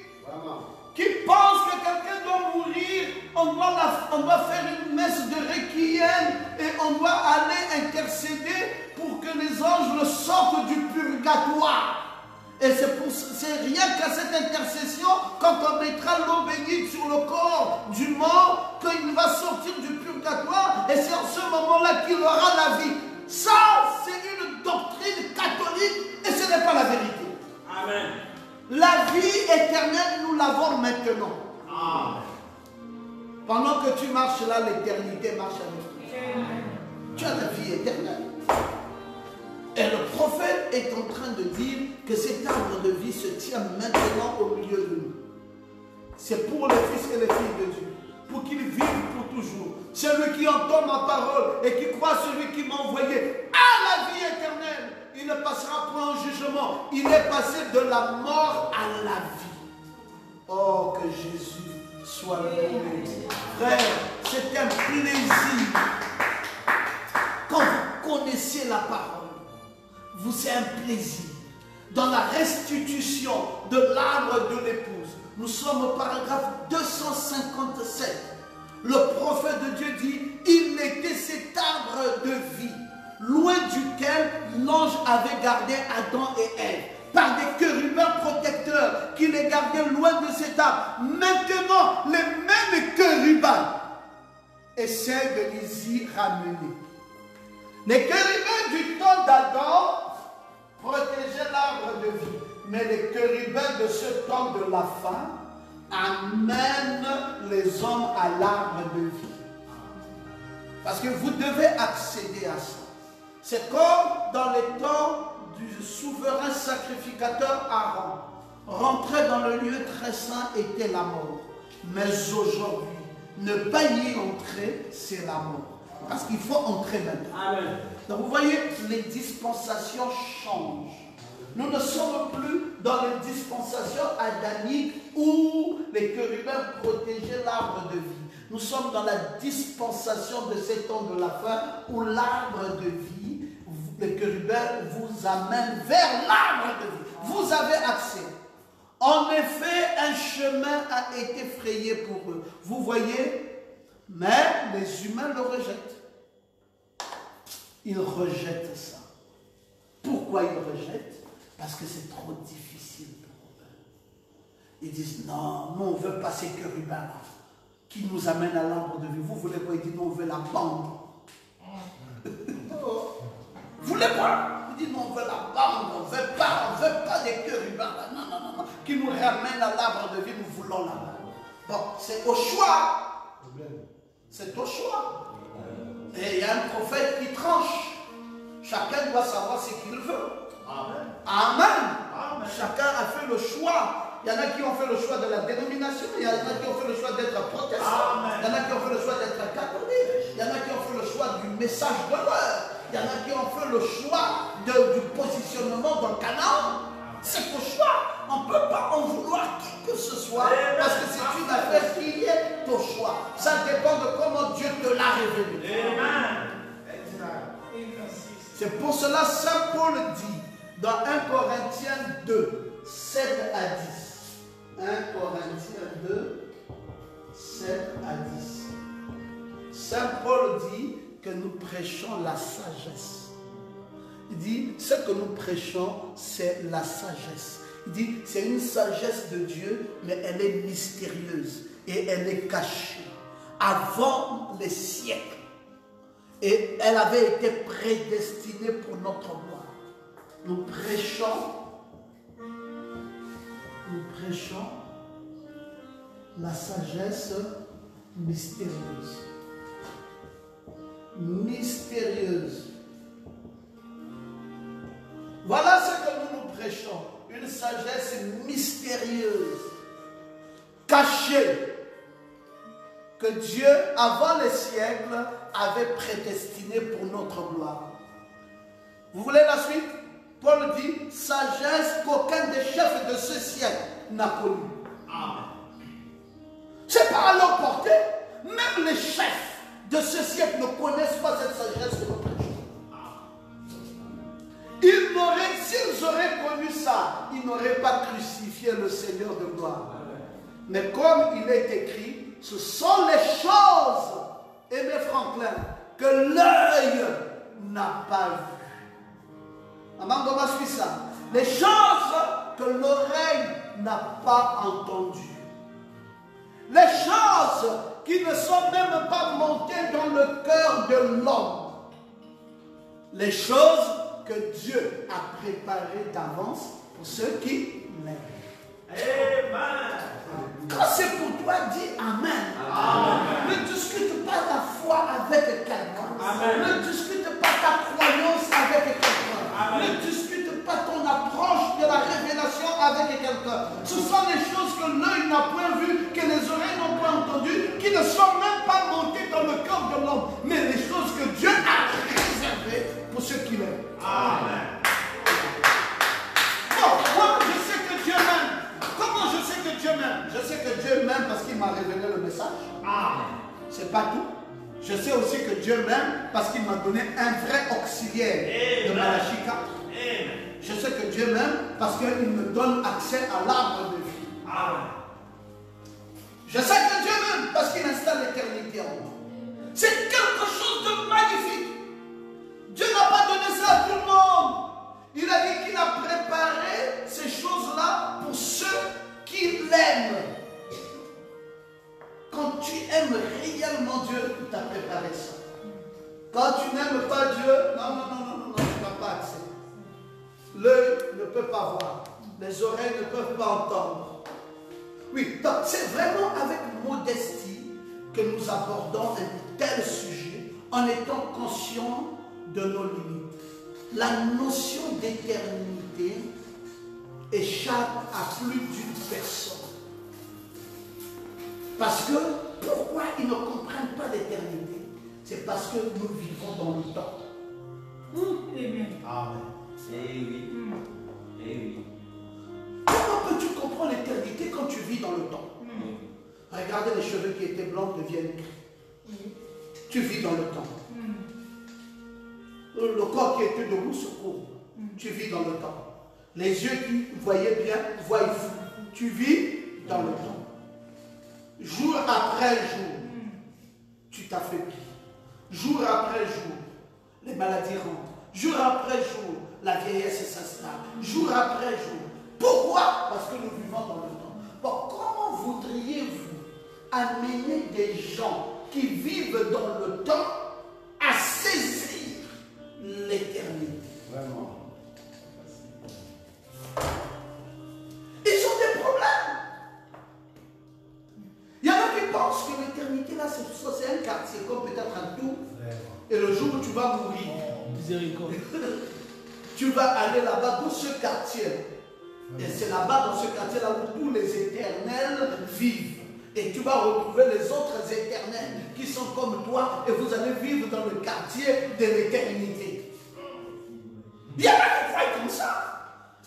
[SPEAKER 1] qui pensent que quelqu'un doit mourir, on doit faire une messe de requiem et on doit aller intercéder pour que les anges le sortent du purgatoire. Et c'est rien qu'à cette intercession, quand on mettra l'eau bénite sur le corps du mort, qu'il va sortir du purgatoire, et c'est en ce moment-là qu'il aura la vie. Ça, c'est une doctrine catholique, et ce n'est pas la vérité.
[SPEAKER 2] Amen.
[SPEAKER 1] La vie éternelle, nous l'avons maintenant.
[SPEAKER 2] Amen.
[SPEAKER 1] Pendant que tu marches là, l'éternité marche avec toi. Tu as la vie éternelle. Et le prophète est en train de dire que cet arbre de vie se tient maintenant au milieu de nous. C'est pour les fils et les filles de Dieu, pour qu'ils vivent pour toujours. Celui qui entend ma parole et qui croit celui qui m'a envoyé à la vie éternelle, il ne passera point au jugement. Il est passé de la mort à la vie. Oh, que Jésus soit loué. Frère, c'est un plaisir. Quand vous connaissez la parole, c'est un plaisir. Dans la restitution de l'arbre de l'épouse, nous sommes au paragraphe 257. Le prophète de Dieu dit, il était cet arbre de vie, loin duquel l'ange avait gardé Adam et Ève, par des chérubins protecteurs qui les gardaient loin de cet arbre. Maintenant, les mêmes chérubins essaient de les y ramener. Les chérubins du temps d'Adam protégeaient l'arbre de vie, mais les chérubins de ce temps de la fin amènent les hommes à l'arbre de vie. Parce que vous devez accéder à ça. C'est comme dans les temps du souverain sacrificateur Aaron. Rentrer dans le lieu très saint était la mort. Mais aujourd'hui, ne pas y entrer, c'est la mort. Parce qu'il faut entrer maintenant. Amen. Donc vous voyez, les dispensations changent. Nous ne sommes plus dans les dispensations adamiques où les chérubins protégeaient l'arbre de vie. Nous sommes dans la dispensation de ces temps de la fin où l'arbre de vie, les chérubins vous amènent vers l'arbre de vie. Vous avez accès. En effet, un chemin a été frayé pour eux. Vous voyez, mais les humains le rejettent. Ils rejettent ça. Pourquoi ils rejettent? Parce que c'est trop difficile pour eux. Ils disent non, nous on veut pas ces chérubins qui nous amènent à l'arbre de vie. Vous voulez quoi? Ils disent non, on veut la bande. Vous voulez quoi? Ils disent non, on veut la bande, on veut pas des chérubins. Non, non, non, non, qui nous ramènent à l'arbre de vie, nous voulons la bande. Bon, c'est au choix. C'est au choix. Et il y a un prophète qui tranche. Chacun doit savoir ce qu'il veut. Amen. Amen. Amen. Chacun a fait le choix. Il y en a qui ont fait le choix de la dénomination. Il y en a qui ont fait le choix d'être protestant. Il y en a qui ont fait le choix d'être catholique. Il y en a qui ont fait le choix du message de l'heure. Il y en a qui ont fait le choix du positionnement dans le Canaan. C'est au choix. On ne peut pas en vouloir qui que ce soit. Parce que c'est une affaire qui est au choix. Ça dépend de comment Dieu te l'a révélé. Amen. C'est pour cela Saint Paul dit dans 1 Corinthiens 2, 7 à 10. 1 Corinthiens 2, 7 à 10. Saint Paul dit que nous prêchons la sagesse. Il dit, ce que nous prêchons, c'est la sagesse. Il dit, c'est une sagesse de Dieu, mais elle est mystérieuse et elle est cachée. Avant les siècles. Et elle avait été prédestinée pour notre gloire. Nous prêchons la sagesse mystérieuse. Mystérieuse. Voilà ce que nous prêchons. Une sagesse mystérieuse, cachée, que Dieu, avant les siècles, avait prédestinée pour notre gloire. Vous voulez la suite? Paul dit, sagesse qu'aucun des chefs de ce siècle n'a connue. Ce n'est pas à leur portée. Même les chefs de ce siècle ne connaissent pas cette sagesse que nous prêchons. S'ils auraient connu ça, ils n'auraient pas crucifié le Seigneur de gloire. Mais comme il est écrit, ce sont les choses, Aimé Franklin, que l'œil n'a pas vues. Amandoma suit ça. Les choses que l'oreille n'a pas entendues. Les choses qui ne sont même pas montées dans le cœur de l'homme. Les choses que Dieu a préparées d'avance pour ceux qui l'aiment.
[SPEAKER 2] Amen.
[SPEAKER 1] Quand c'est pour toi, dis Amen. Amen. Ne discute pas ta foi avec quelqu'un. Ne discute pas ta croyance avec quelqu'un. Ne discute pas ton approche de la révélation avec quelqu'un. Ce sont les choses que l'œil n'a point vues, que les oreilles n'ont point entendues, qui ne sont même pas montées dans le cœur de l'homme, mais les choses que Dieu a réservées pour ceux qui l'aiment.
[SPEAKER 2] Amen.
[SPEAKER 1] Bon, moi, je sais que Dieu m'aime. Comment je sais que Dieu m'aime? Je sais que Dieu m'aime parce qu'il m'a révélé le message. C'est pas tout. Je sais aussi que Dieu m'aime parce qu'il m'a donné un vrai auxiliaire de Malachie 4. Je sais que Dieu m'aime parce qu'il me donne accès à l'arbre de vie. Je sais que Dieu m'aime parce qu'il installe l'éternité en moi. C'est quelque chose de magnifique. Dieu n'a pas donné ça à tout le monde. Il a dit qu'il a préparé ces choses-là pour ceux qui l'aiment. Quand tu aimes réellement Dieu, il t'a préparé ça. Quand tu n'aimes pas Dieu, non, tu n'as pas accès. L'œil ne peut pas voir. Les oreilles ne peuvent pas entendre. Oui, donc c'est vraiment avec modestie que nous abordons un tel sujet en étant conscients de nos limites. La notion d'éternité échappe à plus d'une personne. Parce que, pourquoi ils ne comprennent pas l'éternité? C'est parce que nous vivons dans le temps.
[SPEAKER 2] Amen. Eh oui. Eh oui.
[SPEAKER 1] Comment peux-tu comprendre l'éternité quand tu vis dans le temps? Regardez les cheveux qui étaient blancs deviennent gris. Tu vis dans le temps. Le corps qui était debout se courbe. Tu vis dans le temps. Les yeux qui voyaient bien, voient flou. Tu vis dans le temps. Jour après jour, tu t'affaiblis. Jour après jour, les maladies rentrent. Jour après jour, la vieillesse s'installe. Jour après jour. Pourquoi? Parce que nous vivons dans le temps. Bon, comment voudriez-vous amener des gens qui vivent dans le temps à saisir l'éternité?
[SPEAKER 2] Vraiment.
[SPEAKER 1] Ils ont des problèmes. Il y en a qui pensent que l'éternité, là, c'est un quartier, comme peut-être un tout. Et le jour où tu vas mourir,
[SPEAKER 3] Miséricorde.
[SPEAKER 1] tu vas aller là-bas dans ce quartier. Et c'est là-bas, dans ce quartier-là, où tous les éternels vivent. Et tu vas retrouver les autres éternels qui sont comme toi. Et vous allez vivre dans le quartier de l'éternité. Il y en a qui croient comme ça.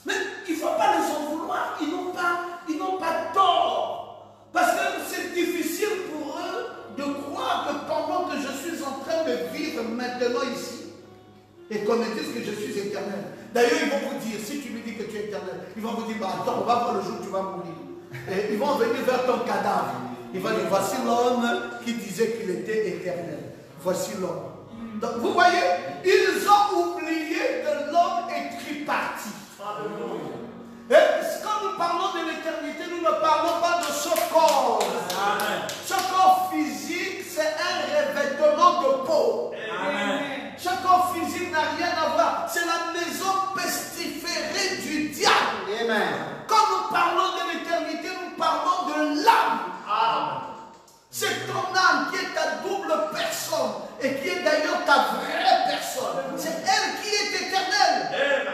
[SPEAKER 1] Mais il ne faut pas les en vouloir. Ils n'ont pas tort. Parce que c'est difficile pour eux de croire que pendant que je suis en train de vivre maintenant ici, et qu'on me dise que je suis éternel. D'ailleurs, ils vont vous dire, si tu lui dis que tu es éternel, ils vont vous dire, bah, attends, on va voir le jour où tu vas mourir. Et ils vont venir vers ton cadavre. Ils vont dire, voici l'homme qui disait qu'il était éternel. Voici l'homme. Donc, vous voyez, ils ont oublié que l'homme est tripartite. Et quand nous parlons de l'éternité, nous ne parlons pas de ce corps. Amen. Ce corps physique, c'est un revêtement de peau. Amen. Ce corps physique n'a rien à voir. C'est la maison pestiférée du diable. Amen. Quand nous parlons de l'éternité, nous parlons de l'âme. C'est ton âme qui est ta double personne et qui est d'ailleurs ta vraie personne. C'est elle qui est éternelle. Amen.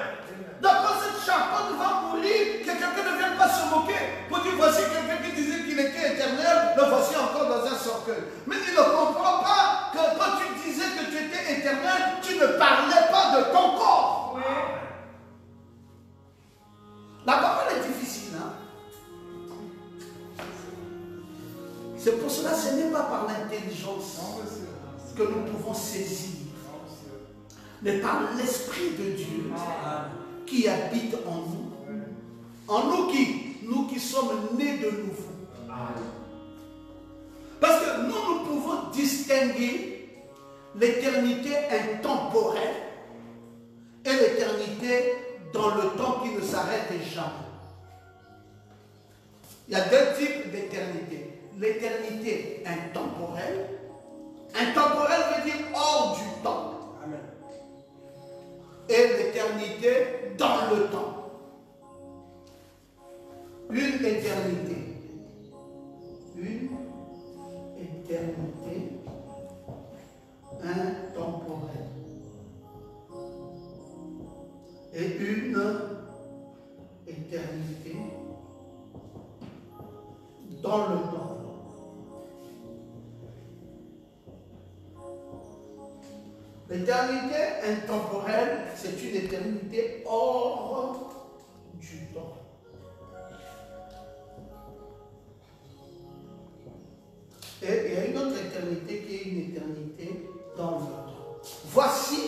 [SPEAKER 1] Donc quand cette charpente va mourir, que quelqu'un ne vienne pas se moquer pour dire voici quelqu'un qui disait qu'il était éternel, le voici encore dans un cercueil. Mais il ne comprend pas que quand tu disais que tu étais éternel, tu ne parlais pas de ton corps. Oui. La parole est difficile, hein? C'est pour cela que ce n'est pas par l'intelligence que nous pouvons saisir, mais par l'Esprit de Dieu qui habite en nous. En nous qui? Nous qui sommes nés de nouveau. Parce que nous pouvons distinguer l'éternité intemporelle et l'éternité dans le temps qui ne s'arrête jamais. Il y a deux types d'éternité. L'éternité intemporelle. Intemporelle veut dire hors du temps. Amen. Et l'éternité dans le temps. Une éternité. Une éternité intemporelle. Et une éternité dans le temps. L'éternité intemporelle, c'est une éternité hors du temps. Et il y a une autre éternité qui est une éternité dans le temps. Voici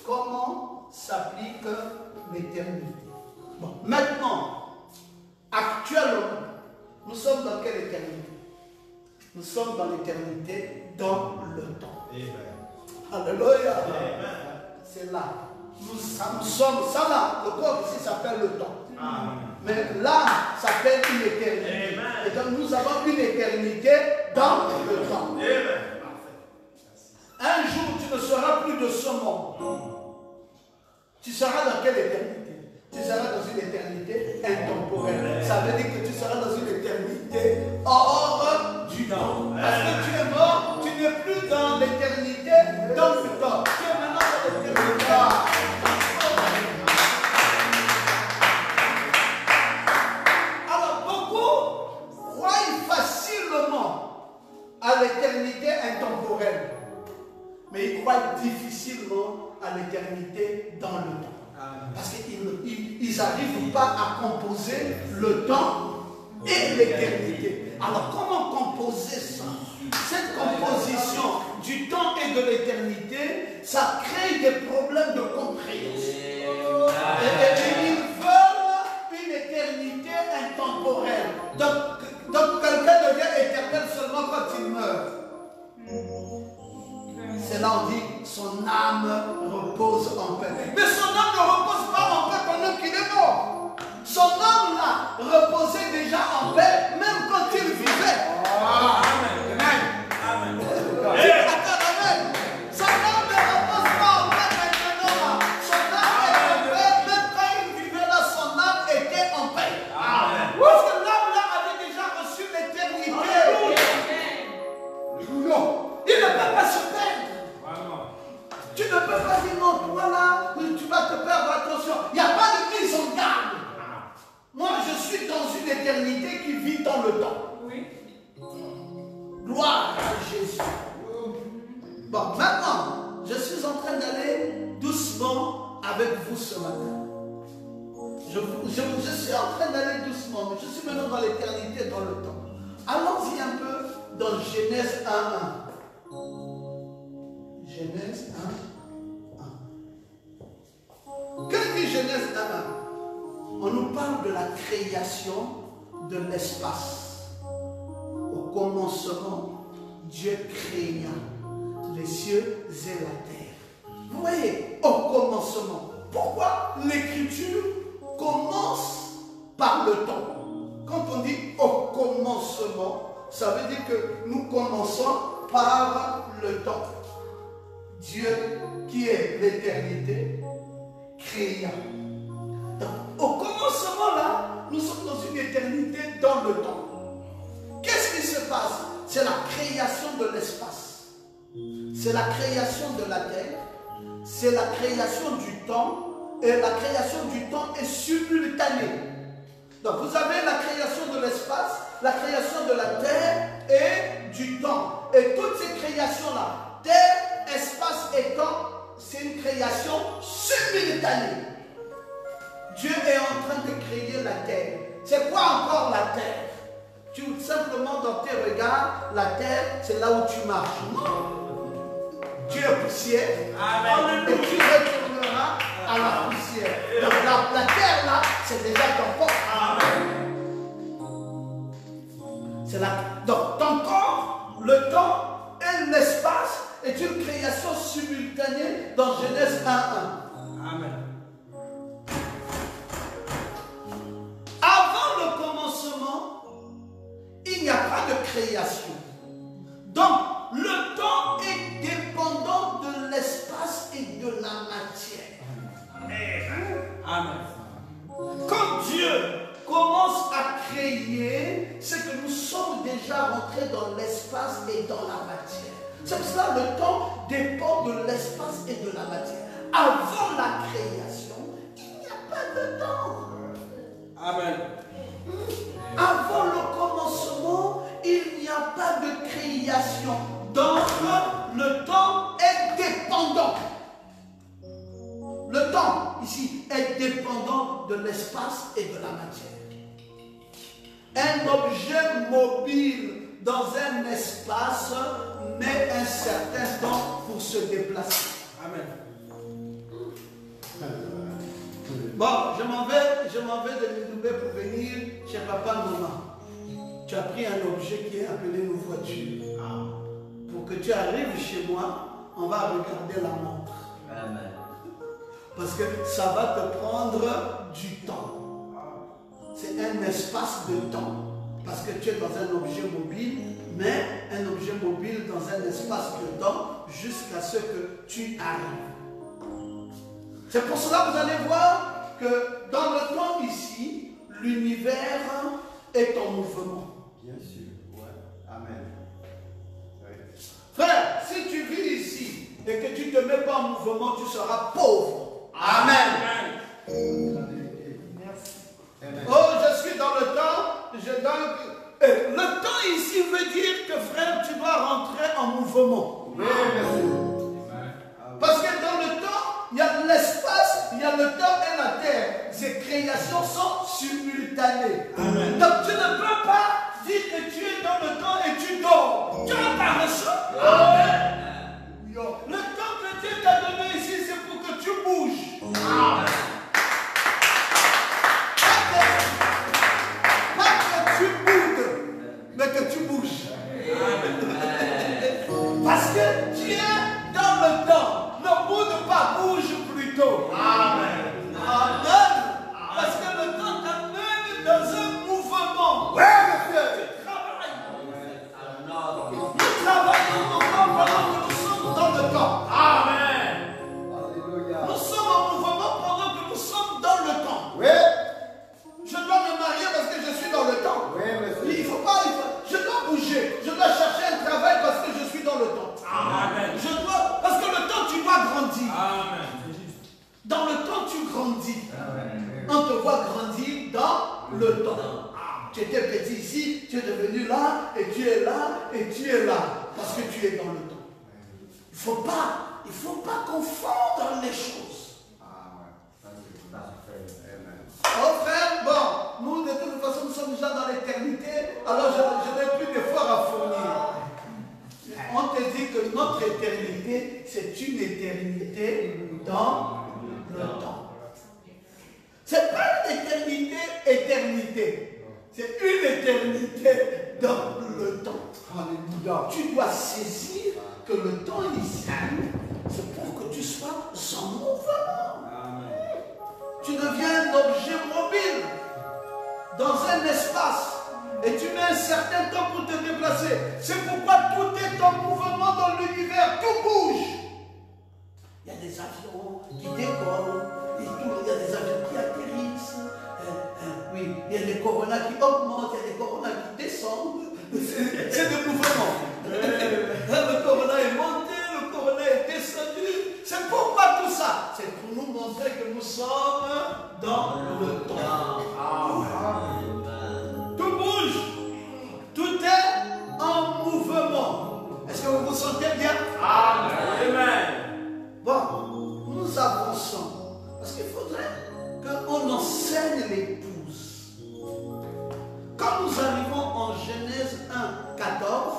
[SPEAKER 1] comment s'applique l'éternité. Bon, maintenant, actuellement, nous sommes dans quelle éternité? Nous sommes dans l'éternité dans le temps. Alléluia. C'est là. Nous sommes ça là. Le corps ici s'appelle le temps. Mais l'âme s'appelle une éternité. Et donc nous avons une éternité dans le temps. Un jour tu ne seras plus de ce monde. Tu seras dans quelle éternité? Tu seras dans une éternité intemporelle. Ça veut dire que tu seras dans une éternité hors du temps. Parce que tu es mort, tu n'es plus dans l'éternité, dans le temps. Tu es maintenant dans l'éternité. Alors beaucoup croient facilement à l'éternité intemporelle. Mais ils croient difficilement à l'éternité dans le temps. Parce qu'ils n'arrivent pas à composer le temps et l'éternité. Alors comment composer ça? Cette composition du temps et de l'éternité, ça crée des problèmes de compréhension. Et ils veulent une éternité intemporelle. Donc quelqu'un devient éternel seulement quand il meurt. C'est là on dit son âme repose en paix. Mais son âme ne repose pas en paix pendant qu'il est mort. Son âme là reposait déjà en paix même quand il vivait. Amen. Amen. Amen. Son âme ne repose pas en paix maintenant là. Son âme est en paix même quand il vivait là. Son âme était en paix. Amen. Parce que l'âme là avait déjà reçu l'éternité. Non, il ne peut pas se perdre. Tu ne peux pas dire non, toi là, tu vas te perdre, attention. Il n'y a pas de mise en garde. Moi, je suis dans une éternité qui vit dans le temps. Oui. Gloire à Jésus. Bon, maintenant, je suis en train d'aller doucement avec vous ce matin. Je suis en train d'aller doucement, mais je suis maintenant dans l'éternité, dans le temps. Allons-y un peu dans Genèse 1:1. Genèse 1:1. Que dit Genèse 1:1? On nous parle de la création de l'espace. Au commencement, Dieu créa les cieux et la terre. Vous voyez, au commencement. Pourquoi l'écriture commence par le temps? Quand on dit au commencement, ça veut dire que nous commençons par le temps. Dieu, qui est l'éternité, créa. Donc, au commencement là, nous sommes dans une éternité dans le temps. Qu'est-ce qui se passe? C'est la création de l'espace. C'est la création de la terre. C'est la création du temps. Et la création du temps est simultanée. Donc vous avez la création de l'espace, la création de la terre et du temps. Et toutes ces créations-là, terre, espace et temps, c'est une création simultanée. Dieu est en train de créer la terre. C'est quoi encore la terre? Tu simplement dans tes regards, la terre, c'est là où tu marches. Non. Dieu est poussière. Amen. Et tu retourneras à la poussière. Donc la terre là, c'est déjà ton corps. C'est là. Donc ton corps, le temps et l'espace est une création simultanée dans Genèse 1:1. Amen. Avant le commencement, il n'y a pas de création. Donc, le temps est dépendant de l'espace et de la matière. Amen. Quand Dieu commence à créer, c'est que nous sommes déjà rentrés dans l'espace et dans la matière. C'est pour cela que le temps dépend de l'espace et de la matière. Avant la création, il n'y a pas de temps. Amen. Avant le commencement, il n'y a pas de création. Donc, le temps est dépendant. Le temps, ici, est dépendant de l'espace et de la matière. Un objet mobile dans un espace met un certain temps pour se déplacer. Amen. Bon, je m'en vais de Ndoubé pour venir chez papa et maman. Tu as pris un objet qui est appelé une voiture. Pour que tu arrives chez moi, on va regarder la montre. Amen. Parce que ça va te prendre du temps. C'est un espace de temps. Parce que tu es dans un objet mobile, mais un objet mobile dans un espace de temps jusqu'à ce que tu arrives. C'est pour cela que vous allez voir que dans le temps ici, l'univers est en mouvement. Bien sûr. Ouais. Amen. Oui. Frère, si tu vis ici et que tu ne te mets pas en mouvement, tu seras pauvre. Amen. Merci. Oh, je suis dans le temps. Le temps ici veut dire que frère, tu dois rentrer en mouvement. Oui, merci. Parce que dans le temps, il y a l'espace, il y a le temps et la terre. Ces créations sont simultanées. Amen. Donc tu ne peux pas dire que tu es dans le temps et tu dors. Tu es paresseux. Amen. Le temps que Dieu t'a donné ici, c'est pour que tu bouges. Amen. Pas que tu boudes, mais que tu bouges. Amen. Parce que tu es dans le temps. Ne boude pas, bouge plutôt. Amen. Amen. Parce que le temps t'amène dans un mouvement. Oui, monsieur. Tu travailles. Nous travaillons encore pendant que nous sommes dans le temps. Amen. Alléluia. Nous sommes en mouvement pendant que nous sommes dans le temps. Oui. Je dois me marier parce que je suis dans le temps. Oui, monsieur. Je dois bouger. Je dois chercher un travail parce que je suis dans le temps. Amen. Parce que le temps, tu dois grandir. Amen. Dans le temps, tu grandis. Amen. On te voit grandir dans le temps. Tu étais petit ici, tu es devenu là, et tu es là, et tu es là. Parce que tu es dans le temps. Il ne faut pas confondre les choses. Oh frère, bon, nous de toute façon, nous sommes déjà dans l'éternité, alors je n'ai plus d'efforts à fournir. On te dit que notre éternité, c'est une éternité dans le temps. Ce n'est pas une éternité. C'est une éternité dans le temps. Alléluia. Tu dois saisir que le temps ici c'est pour que tu sois en mouvement.
[SPEAKER 2] Amen.
[SPEAKER 1] Tu deviens un objet mobile dans un espace et tu mets un certain temps pour te déplacer. C'est pourquoi tout est en mouvement dans l'univers, tout bouge. Il y a des avions qui décollent, et tout, il y a des avions qui atterrissent. Oui, il y a des coronas qui augmentent, il y a des coronas qui descendent. C'est des mouvements. Le corona est monté, le corona est descendu. C'est pourquoi tout ça? C'est pour nous montrer que nous sommes dans le temps. Tout bouge. Tout est en mouvement. Est-ce que vous vous sentez bien?
[SPEAKER 2] Amen.
[SPEAKER 1] Bon, nous avançons. Parce qu'il faudrait qu'on enseigne l'épouse. Quand nous arrivons en Genèse 1, 14,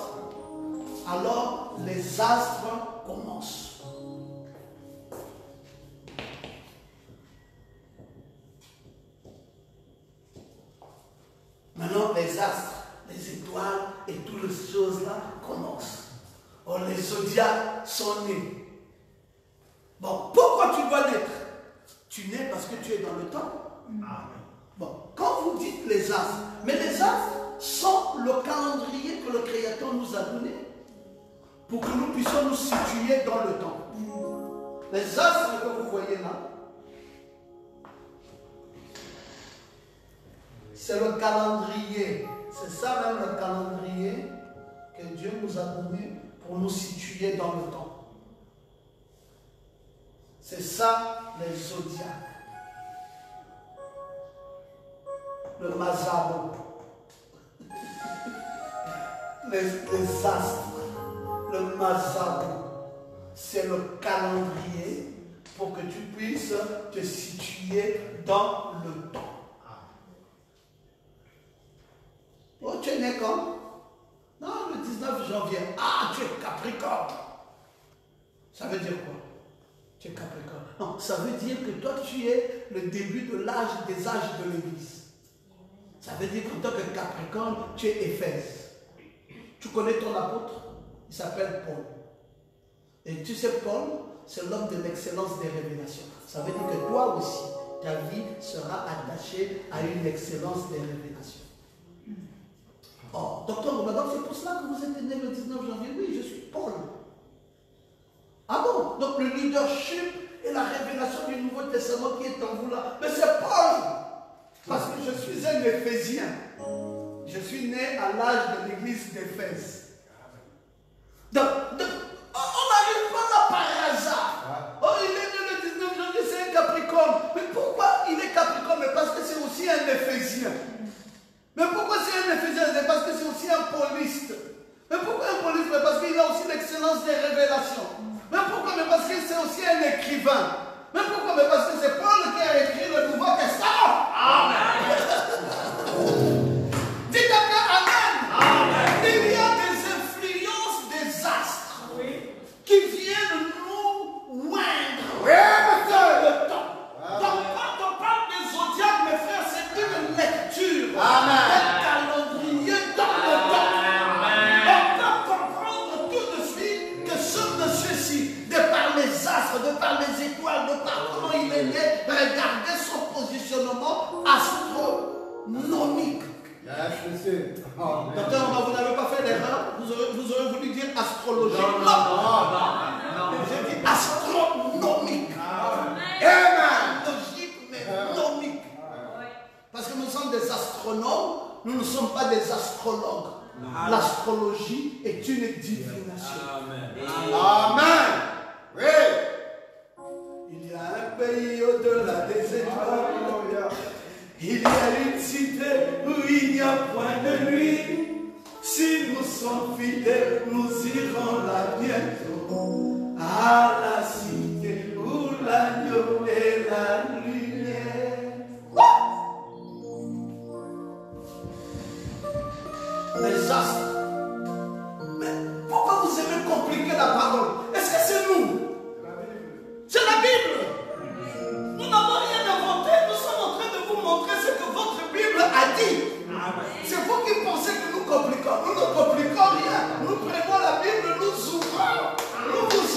[SPEAKER 1] alors les astres commencent. Maintenant, les astres, les étoiles et toutes les choses-là commencent. Oh, les zodiacs sont nés. Bon, pourquoi tu dois naître? Tu nais parce que tu es dans le temps. Bon, quand vous dites les astres, mais les astres sont le calendrier que le Créateur nous a donné pour que nous puissions nous situer dans le temps. Les astres que vous voyez là, c'est le calendrier. C'est ça même le calendrier que Dieu nous a donné pour nous situer dans le temps. C'est ça les zodiacs. Le Mazaro. Les astres. Le Mazaro. C'est le calendrier pour que tu puisses te situer dans le temps. Oh, tu es né quand? Non, le 19 janvier. Ah, tu es Capricorne. Ça veut dire quoi? Tu es Capricorne. Non, ça veut dire que toi, tu es le début de l'âge des âges de l'Église. Ça veut dire qu'en tant que Capricorne, tu es Éphèse. Tu connais ton apôtre? Il s'appelle Paul. Et tu sais, Paul, c'est l'homme de l'excellence des révélations. Ça veut dire que toi aussi, ta vie sera attachée à une excellence des révélations. Oh, docteur, madame, c'est pour cela que vous êtes né le 19 janvier. Oui, je suis Paul. Ah bon? Donc le leadership et la révélation du Nouveau Testament qui est en vous là. Mais c'est Paul. Parce que je suis un Éphésien. Je suis né à l'âge de l'église d'Éphèse. Donc, on n'arrive pas là par hasard. Oh, il est né le 19 janvier, c'est un Capricorne. Mais pourquoi il est Capricorne? Mais parce que c'est aussi un Éphésien. Mais pourquoi c'est un Éphésien? C'est parce que c'est aussi un pauliste. Mais pourquoi un pauliste? Mais parce qu'il a aussi l'excellence des révélations. Mais pourquoi? Mais parce que c'est aussi un écrivain. Mais pourquoi? Mais parce que c'est Paul qui a écrit le Nouveau Testament. Amen. Dites après Amen. Amen. Il y a des influences des astres qui viennent nous oindre. Oui, monsieur. Le temps. Donc quand on parle des zodiacs, mes frères, c'est une lecture. Amen. Un calendrier dans le temps. On peut comprendre tout de suite que ce monsieur-ci, de par les astres, de par les étoiles, de par comment il est né, regardez son positionnement astronomique. Docteur, vous n'avez pas fait l'erreur. Vous aurez voulu dire astrologique. Non. J'ai dit astronomique. Amen. Logique, mais nomique. Parce que nous sommes des astronomes, nous ne sommes pas des astrologues. L'astrologie est une divination. Amen. Oui. Il y a un pays au-delà des étoiles. Il y a une cité où il n'y a point de nuit. Si nous sommes fidèles, nous irons là bientôt. À la cité où l'agneau est la lumière. Les astres. Mais pourquoi vous aimez compliquer la parole? Est-ce que c'est nous? C'est la Bible. Nous n'avons rien inventé. Nous sommes en train de vous montrer ce que votre Bible a dit. C'est vous qui pensez que nous compliquons. Nous ne compliquons rien. Nous prenons la Bible, nous ouvrons. Nous vous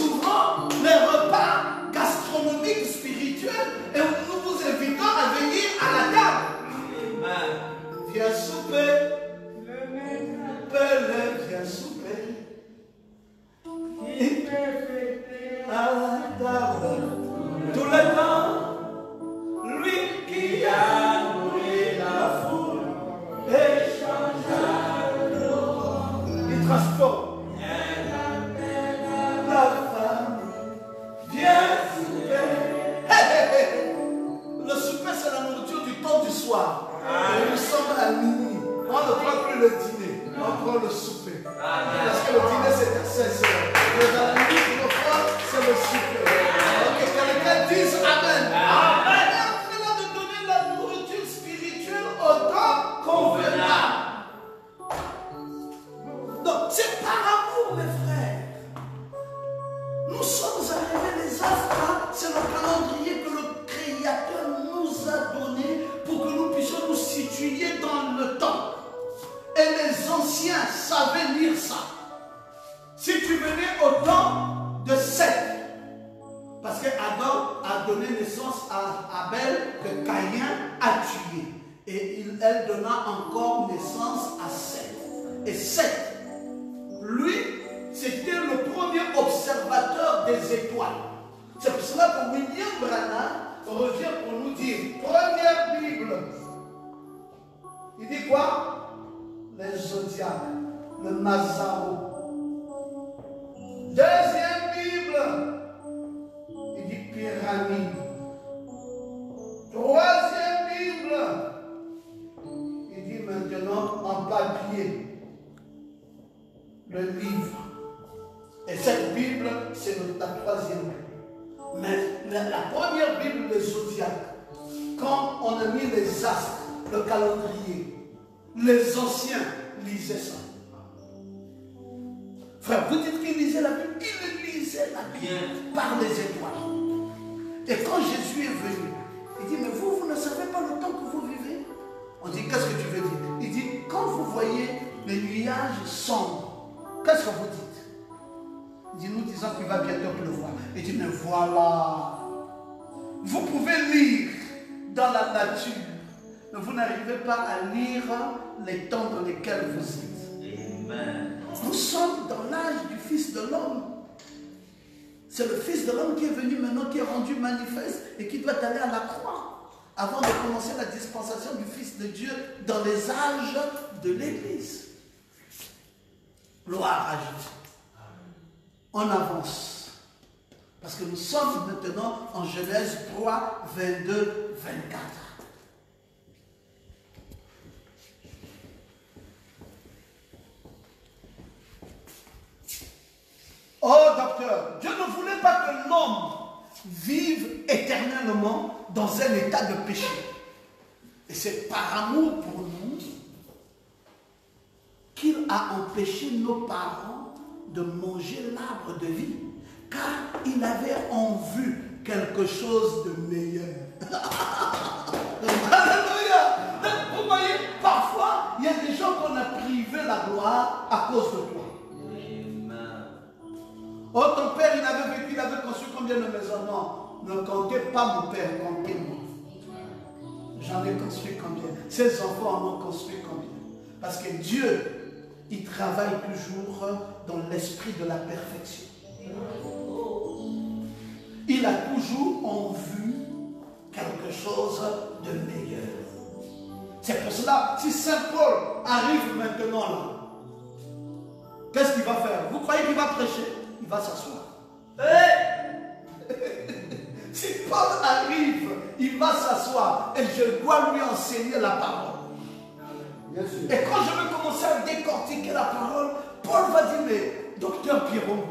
[SPEAKER 1] à la table tout le temps. Lui qui a nourri la foule et changea l'eau. Il transforme. La femme vient souper. Le souper, c'est la nourriture du temps du soir. Et nous sommes à minuit. On ne prend plus le dîner, on prend le souper. Parce que le dîner, c'est à 16 heures. Mais dans la nuit, on prend, c'est le souper. Donc, que quelqu'un dise Amen. Amen. On est en train de donner la nourriture spirituelle au temps convenable. Donc, c'est par amour, mes frères. Nous sommes arrivés les astres. C'est le calendrier que le Créateur nous a donné pour que nous puissions nous situer dans le temps. Et les anciens savaient lire ça. Si tu venais au temps de Seth, parce que Adam a donné naissance à Abel que Caïn a tué. Et elle donna encore naissance à Seth. Et Seth, lui, c'était le premier observateur des étoiles. C'est pour cela que William Branham revient pour nous dire, première Bible, il dit quoi? Les zodiaques, le Mazaro. Deuxième Bible, il dit pyramide. Troisième Bible, il dit maintenant en papier, le livre. Et cette Bible, c'est la troisième Bible. Mais la première Bible, les zodiaques, quand on a mis les astres, le calendrier, les anciens lisaient ça. Frère, vous dites qu'ils lisaient la Bible? Ils lisaient la Bible par les étoiles. Et quand Jésus est venu, il dit, mais vous ne savez pas le temps que vous vivez? On dit, qu'est-ce que tu veux dire? Il dit, quand vous voyez les nuages sombres, qu'est-ce que vous dites? Il dit, nous disons qu'il va bientôt pleuvoir. Il dit, mais voilà. Vous pouvez lire dans la nature, mais vous n'arrivez pas à lire les temps dans lesquels vous êtes. Amen. Nous sommes dans l'âge du Fils de l'homme. C'est le Fils de l'homme qui est venu maintenant, qui est rendu manifeste et qui doit aller à la croix avant de commencer la dispensation du Fils de Dieu dans les âges de l'Église. Gloire à Jésus. On avance. Parce que nous sommes maintenant en Genèse 3, 22, 24. Oh docteur, Dieu ne voulait pas que l'homme vive éternellement dans un état de péché. Et c'est par amour pour nous qu'il a empêché nos parents de manger l'arbre de vie. Car il avait en vue quelque chose de meilleur. Alléluia. Vous voyez, parfois, il y a des gens qu'on a privé la gloire à cause de toi. Oh, ton père, il avait vécu, il avait construit combien de maisons? Non, ne comptez pas mon père, comptez-moi. J'en ai construit combien? Ses enfants en ont construit combien? Parce que Dieu, il travaille toujours dans l'esprit de la perfection. Il a toujours en vue quelque chose de meilleur. C'est pour cela, si Saint Paul arrive maintenant là, qu'est-ce qu'il va faire? Vous croyez qu'il va prêcher? Il va s'asseoir. Si Paul arrive, il va s'asseoir et je dois lui enseigner la parole. Et quand je vais commencer à décortiquer la parole, Paul va dire, mais docteur Pierron,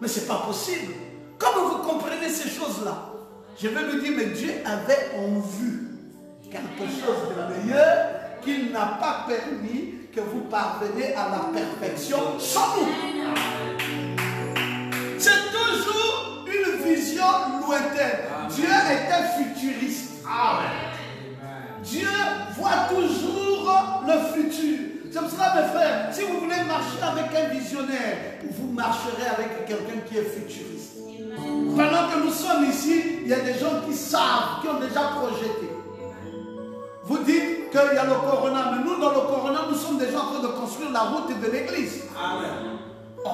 [SPEAKER 1] mais c'est pas possible. Comment vous comprenez ces choses-là? Je vais lui dire, mais Dieu avait en vue quelque chose de meilleur qu'il n'a pas permis que vous parveniez à la perfection sans nous. C'est toujours une vision lointaine. Dieu était futuriste. Amen. Dieu voit toujours le futur. C'est pour cela, mes frères, si vous voulez marcher avec un visionnaire, vous marcherez avec quelqu'un qui est futuriste. Pendant que nous sommes ici, il y a des gens qui savent, qui ont déjà projeté. Vous dites qu'il y a le corona, mais nous, dans le corona, nous sommes déjà en train de construire la route de l'église. Amen. Oh.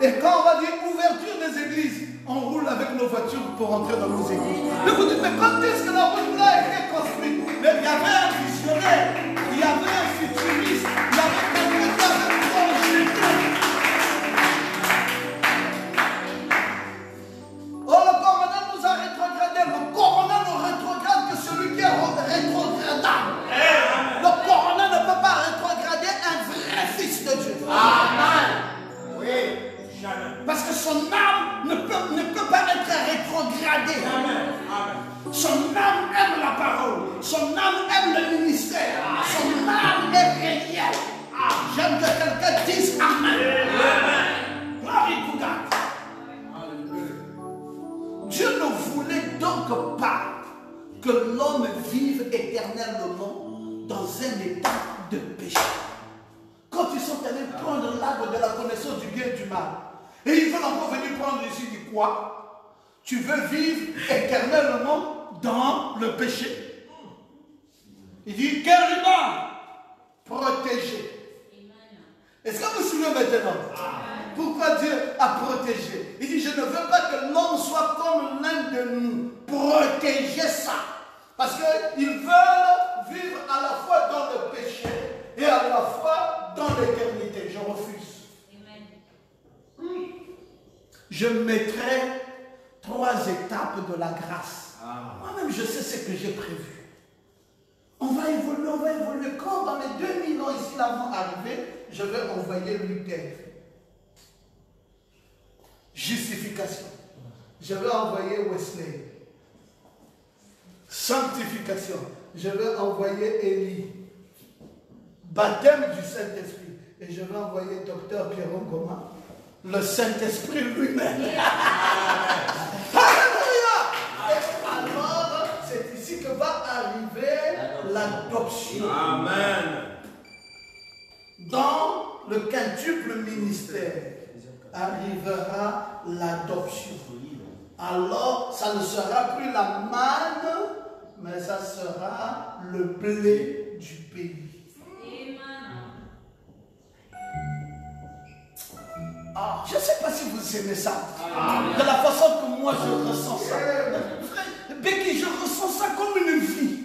[SPEAKER 1] Et quand on va dire ouverture des églises, on roule avec nos voitures pour entrer dans nos églises. Mais vous dites, mais quand est-ce que la route là a été construite? Mais il y avait un visionnaire, il y avait un futuriste, il y avait quelqu'un qui avait projeté. Oh, le corona nous a rétrogradé. Le corona ne rétrograde que celui qui est rétrogradable. Le corona ne peut pas rétrograder un vrai fils de Dieu. Amen. Oui. Parce que son âme ne peut pas être rétrogradée. Amen. Amen. Son âme aime la parole. Son âme aime le ministère. Son âme est réelle. J'aime que quelqu'un dise Amen. Amen. Glory to God. Dieu ne voulait donc pas que l'homme vive éternellement dans un état de péché. Quand ils sont allés prendre l'arbre de la connaissance du bien et du mal, et ils veulent encore venir prendre ici, il dit quoi? Tu veux vivre éternellement dans le péché? Il dit, Kérubin, protégé. Est-ce que vous vous souvenez maintenant? Pourquoi Dieu a protégé? Il dit, je ne veux pas que l'homme soit comme l'un de nous. Protéger ça. Parce qu'ils veulent vivre à la fois dans le péché et à la fois dans l'éternité. Je refuse. Je mettrai 3 étapes de la grâce. Moi-même, je sais ce que j'ai prévu. On va évoluer. Quand dans les 2000 ans ici, là, vont arriver, je vais envoyer Luther. Justification. Je vais envoyer Wesley. Sanctification. Je vais envoyer Élie. Baptême du Saint-Esprit. Et je vais envoyer Docteur Pierron Goma. Le Saint-Esprit lui-même. Alléluia. Et alors, c'est ici que va arriver l'adoption. Amen. Dans le quintuple ministère arrivera l'adoption. Alors, ça ne sera plus la manne, mais ça sera le blé du pays. Ah, je ne sais pas si vous aimez ça. De la façon que moi je ressens ça. Frère Becky, je ressens ça comme une vie.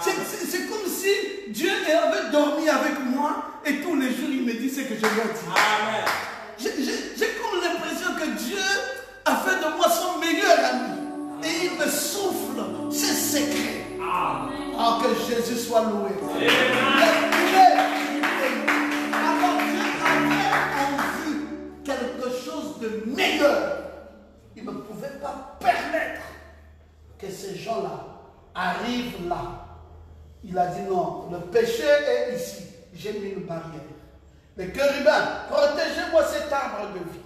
[SPEAKER 1] C'est comme si Dieu avait dormi avec moi et tous les jours il me dit ce que je dois dire. J'ai comme l'impression que Dieu a fait de moi son meilleur ami. Et il me souffle ses secrets. Ah, que Jésus soit loué. Alors Dieu avait en vue quelque chose de meilleur. Il ne pouvait pas permettre que ces gens-là arrivent là. Il a dit non, le péché est ici. J'ai mis une barrière. Les chérubins, protégez-moi cet arbre de vie.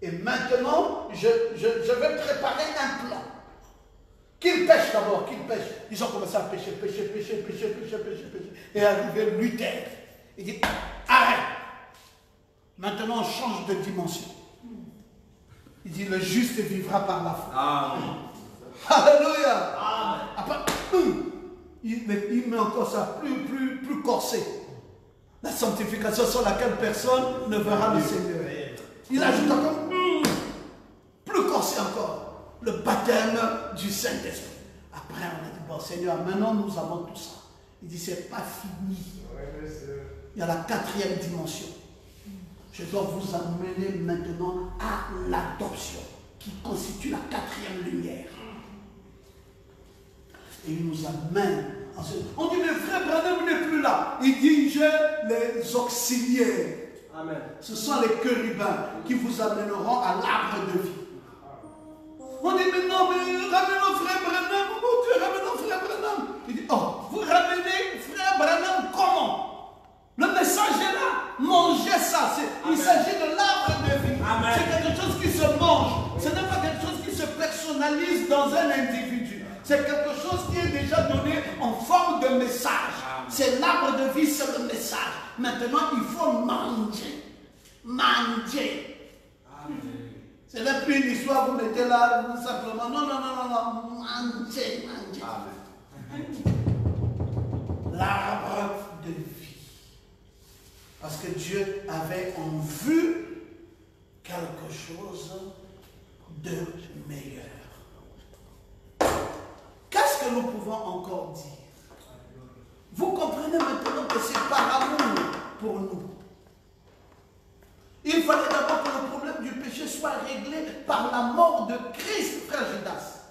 [SPEAKER 1] Et maintenant, je vais préparer un plan. Qu'ils pêchent d'abord, qu'ils pêchent. Ils ont commencé à pêcher. Et arrivé Luther. Il dit, arrête. Maintenant, on change de dimension. Il dit, le juste vivra par la foi. Amen. Alléluia. Amen. Après, il met encore ça plus corsé. La sanctification sur laquelle personne ne verra le Seigneur. Il ajoute encore plus corsé encore. Le baptême du Saint-Esprit. Après, on a dit, bon Seigneur, maintenant nous avons tout ça. Il dit, c'est pas fini. Il y a la 4e dimension. Je dois vous amener maintenant à l'adoption, qui constitue la 4e lumière. Et il nous amène. On dit, mais frère Branham n'est plus là. Il dit, j'ai les auxiliaires. Amen. Ce sont les chérubins qui vous amèneront à l'arbre de vie. On dit, mais non, mais ramenons frère Branham. Oh Dieu, ramenons frère Branham. Il dit, oh, vous ramenez frère Branham comment? Le message est là. Mangez ça. Il s'agit de l'arbre de vie. C'est quelque chose qui se mange. Ce n'est pas quelque chose qui se personnalise dans un individu. C'est quelque chose qui est déjà donné en forme de message. C'est l'arbre de vie, c'est le message. Maintenant, il faut manger. Manger. C'est là plus une histoire, vous mettez là, vous simplement. Non. Manger. L'arbre de vie. Parce que Dieu avait en vue quelque chose de meilleur. Qu'est-ce que nous pouvons encore dire? Vous comprenez maintenant que c'est par amour pour nous. Il fallait d'abord que le problème du péché soit réglé par la mort de Christ, frère Judas.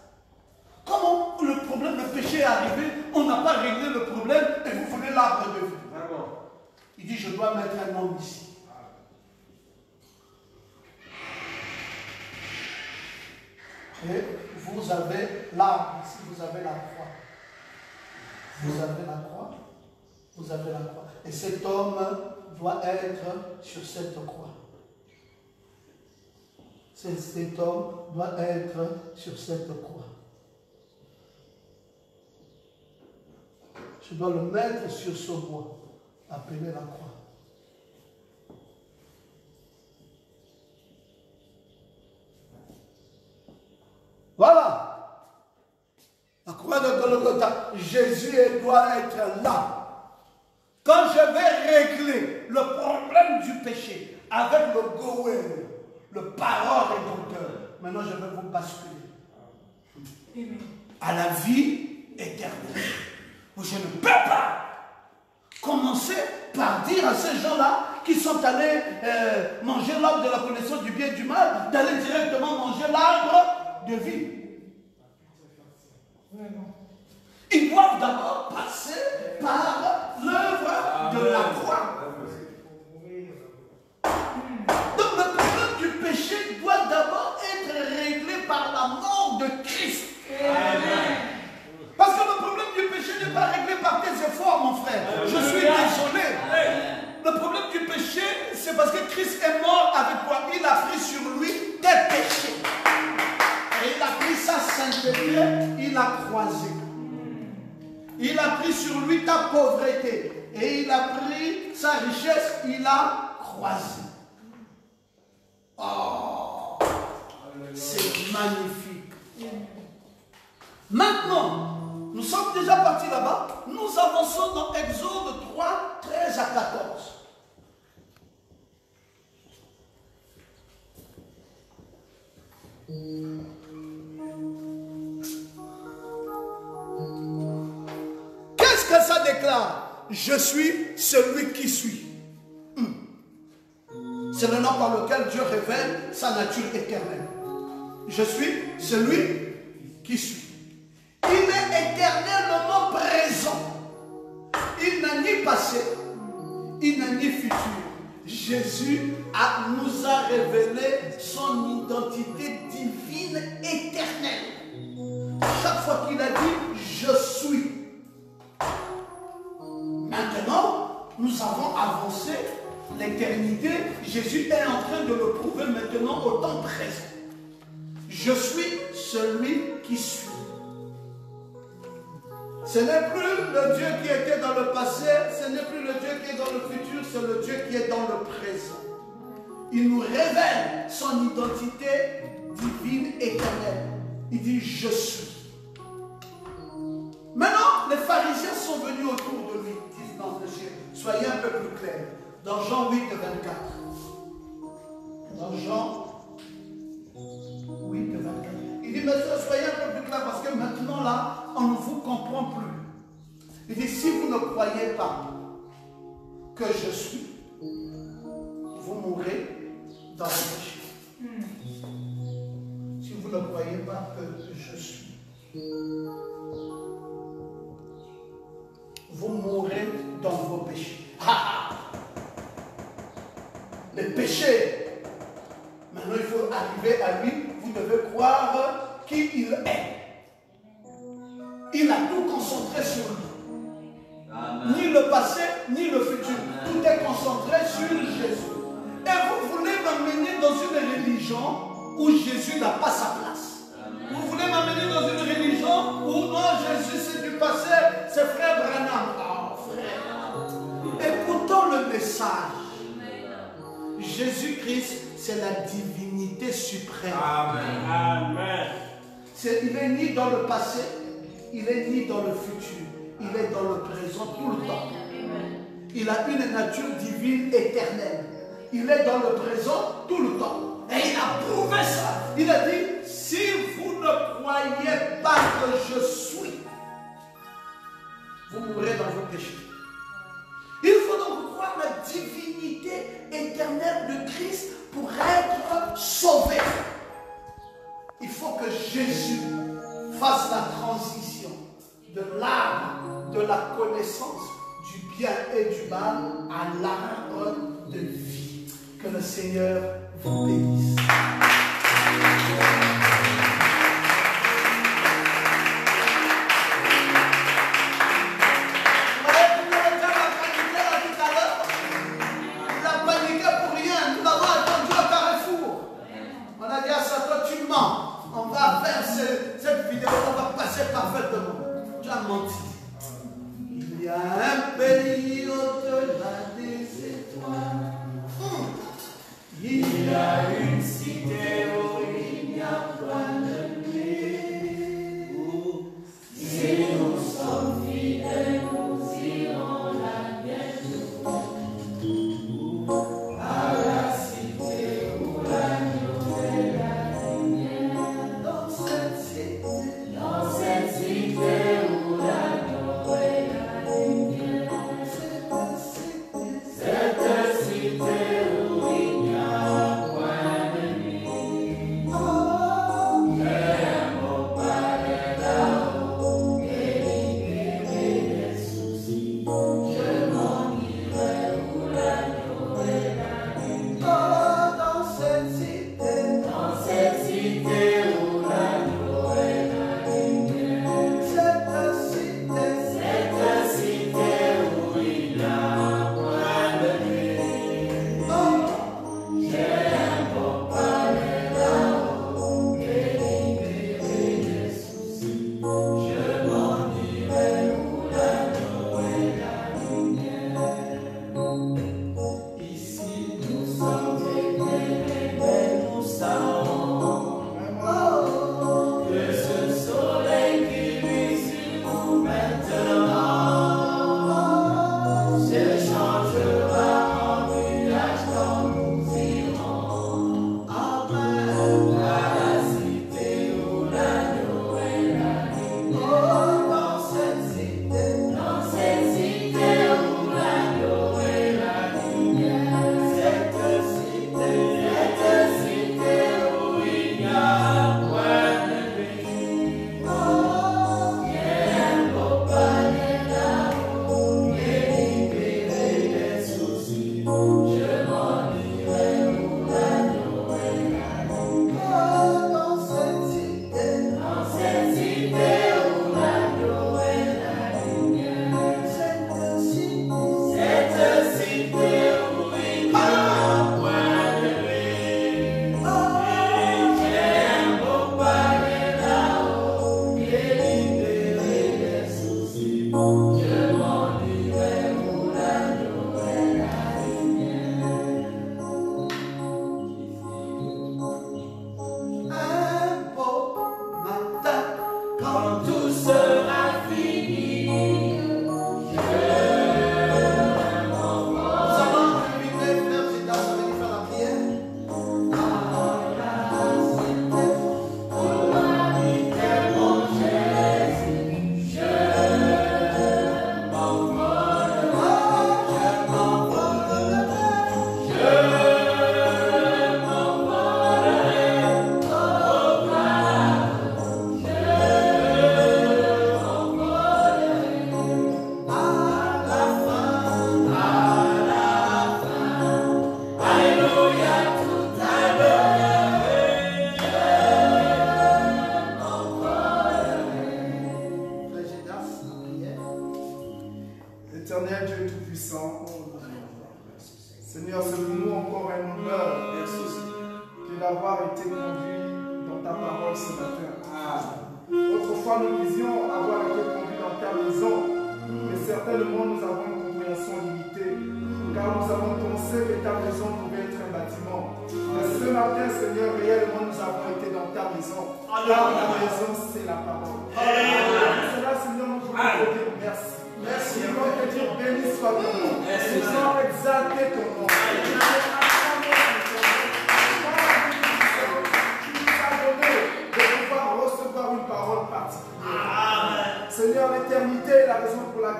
[SPEAKER 1] Comment le problème du péché est arrivé, on n'a pas réglé le problème et vous voulez l'arbre de vie. Il dit, je dois mettre un homme ici. Et vous avez l'arbre ici, vous avez la croix. Vous avez la croix. Vous avez la croix. Et cet homme doit être sur cette croix. Cet homme doit être sur cette croix. Je dois le mettre sur ce bois, appelé la croix. Voilà. La croix de Golgotha. Jésus doit être là. Quand je vais régler le problème du péché avec le Goël, le parent rédempteur, maintenant je vais vous basculer à la vie éternelle. Je ne peux pas commencer par dire à ces gens-là qui sont allés manger l'arbre de la connaissance du bien et du mal, d'aller directement manger l'arbre de vie. Ils doivent d'abord passer par l'œuvre de la croix. Donc le problème du péché doit d'abord être réglé par la mort de Christ. Amen. Parce que le problème du péché n'est pas réglé par tes efforts, mon frère. Je suis désolé. Le problème du péché, c'est parce que Christ est mort avec toi. Il a pris sur lui tes péchés. Et il a pris sa sainteté, il a croisé. Il a pris sur lui ta pauvreté. Et il a pris sa richesse, il a croisé. Oh, c'est magnifique. Maintenant, nous sommes déjà partis là-bas. Nous avançons dans Exode 3, 13 à 14. Qu'est-ce que ça déclare? Je suis celui qui suis. C'est le nom par lequel Dieu révèle sa nature éternelle. Je suis celui qui suis. Il est éternellement présent. Il n'a ni passé, il n'a ni futur. Jésus nous a révélé son identité divine éternelle. Chaque fois qu'il a dit « je suis ». Maintenant, nous avons avancé l'éternité. Jésus est en train de le prouver maintenant au temps présent. Je suis celui qui suis. Ce n'est plus le Dieu qui était dans le passé, ce n'est plus le Dieu qui est dans le futur, c'est le Dieu qui est dans le présent. Il nous révèle son identité divine éternelle. Il dit « je suis ». Maintenant, les pharisiens sont venus autour de lui. Ils disent « non, monsieur, soyez un peu plus clair. » Dans Jean 8, 24. Dans Jean 8, 24. Il dit, monsieur, soyez un peu plus clair parce que maintenant là, on ne vous comprend plus. Il dit, si vous ne croyez pas que je suis, vous mourrez dans le péché. Si vous ne croyez pas que je suis, vous mourrez dans vos péchés. Les péchés. Maintenant, il faut arriver à lui. Vous devez croire qui il est. Il a tout concentré sur lui. Amen. Ni le passé, ni le futur. Amen. Tout est concentré sur Jésus. Et vous voulez m'amener dans une religion où Jésus n'a pas sa place. Amen. Vous voulez m'amener dans une religion où non, Jésus c'est du passé, c'est frère Branham. Oh, frère. Écoutons le message. Jésus-Christ, c'est la divinité suprême. Amen. Amen. Il n'est ni dans le passé, il n'est ni dans le futur. Il est dans le présent tout le temps. Il a une nature divine éternelle. Il est dans le présent tout le temps. Et il n'a a prouvé ça. Il a dit, si vous ne croyez pas que je suis, vous mourrez dans vos péchés. Il faut donc croire la divinité éternelle de Christ pour être sauvé. Il faut que Jésus fasse la transition de l'arbre de la connaissance du bien et du mal à l'arbre de vie. Que le Seigneur vous bénisse. On va faire cette vidéo, on va passer parfaitement. Tu as menti. Il y a un pays au-delà des étoiles. Il y a une cité où il n'y a point de nuit. Si nous sommes fidèles, nous irons là bientôt. À la cité où l'agneau est là. Dans cette cité où l'agneau est la lumière, cette cité où il n'y a point de nuit. Oh, j'aime au palais là-haut et libérer les soucis. Je m'en irai où l'agneau est la lumière. Oh, dans cette cité où l'agneau est la lumière, cette cité où il n'y a point de nuit. Oh, j'ai un beau palais là-haut et libérer les soucis. Je m'en irai où l'agneau est la lumière. Ici nous sommes éclairés, mais nous savons que ce soleil qui luit sur nous maintenant se changera en nuage quand nous irons. Amen. À la cité où l'agneau est la lumière. Dans cette cité où l'agneau est la lumière. Cette cité où il n'y a point de nuit. Oh, j'ai un beau palais là-haut et libérer les soucis. Je m'en irai où l'agneau est la lumière. Oh, dans cette cité où l'agneau est la lumière. Cette cité où il n'y a point de nuit. Oh, j'ai un beau palais là-haut et libérer les soucis. Je m'en irai où l'agneau est la lumière. Un beau matin, quand tout sera fini, nous allons inviter Frère Zida à venir faire la prière.
[SPEAKER 3] Éternel Dieu Tout-Puissant, Seigneur, c'est pour nous encore un honneur que d'avoir été conduit dans ta parole ce matin. Autrefois, nous disions avoir été conduits dans ta maison, mais certainement nous avons une compréhension limitée, car nous avons pensé que ta maison pouvait être un bâtiment. Mais ce matin, Seigneur, réellement nous avons été dans ta maison, car ta maison, c'est la parole. C'est là, Seigneur, nous voulons te dire merci. Merci. Nous voulons te dire béni soit ton nom. Nous voulons exalter ton nom.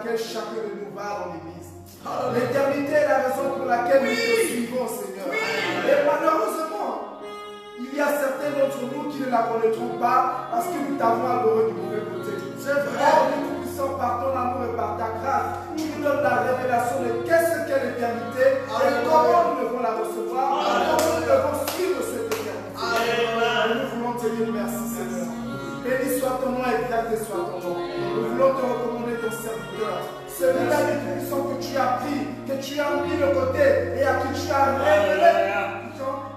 [SPEAKER 3] laquelle chacun de nous va dans l'église. L'éternité est la raison pour laquelle nous te suivons, Seigneur. Et malheureusement, il y a certains d'entre nous qui ne la connaîtront pas parce que nous t'avons adoré du mauvais côté. C'est vrai, Dieu Tout-Puissant, par ton amour et par ta grâce, tu nous donnes la révélation de qu'est-ce qu'est l'éternité et comment nous devons la recevoir, comment nous devons suivre cette éternité. Nous voulons te dire merci, Seigneur. Béni soit ton nom, exalté soit ton nom. Nous voulons te recommander ton serviteur. Celui-là du Tout-Puissant que tu as pris, que tu as mis de côté et à qui tu as révélé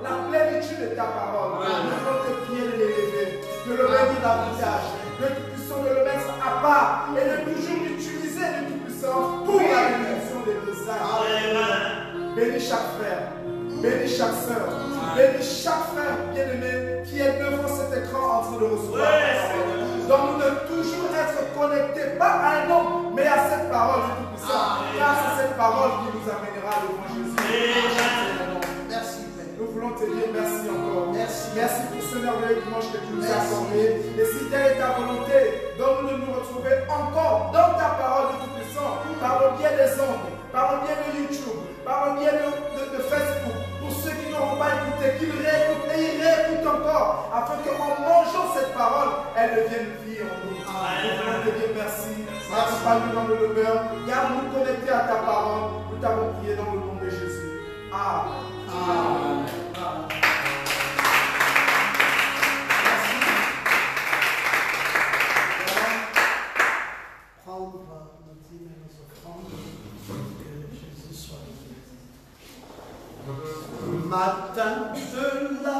[SPEAKER 3] la plénitude de ta parole. Nous voulons te prier de l'élever, de le mettre davantage, de Tout-Puissant de le mettre à part et de toujours l'utiliser de Tout-Puissant pour la réalisation des messages. Bénis chaque frère, bénis chaque soeur, bénis chaque frère bien-aimé qui est devant cet écran en train de recevoir ta parole. Donc nous de toujours être connectés, pas à un homme, mais à cette parole du Tout-Puissant. Car c'est cette parole qui nous amènera devant Jésus.
[SPEAKER 1] Merci, Père.
[SPEAKER 3] Nous voulons te dire merci encore.
[SPEAKER 1] Merci.
[SPEAKER 3] Merci pour ce merveilleux dimanche que tu nous as accordé. Et si telle est ta volonté, donne-nous de nous retrouver encore dans ta parole du Tout-Puissant, par le biais des ondes, par le biais de YouTube, par le biais de Facebook. Pour ceux qui n'auront pas écouté, qu'ils réécoutent et ils réécoutent encore, afin qu'en mangeant cette parole, elle devienne vie en nous. Nous voulons te dire merci. Accompagne-nous dans le demeure. Garde-nous connectés à ta parole. Nous t'avons prié dans le nom de Jésus. Amen. Amen.
[SPEAKER 1] Prendre nos dîmes et nos offrandes, que Jésus soit béni. Matin de la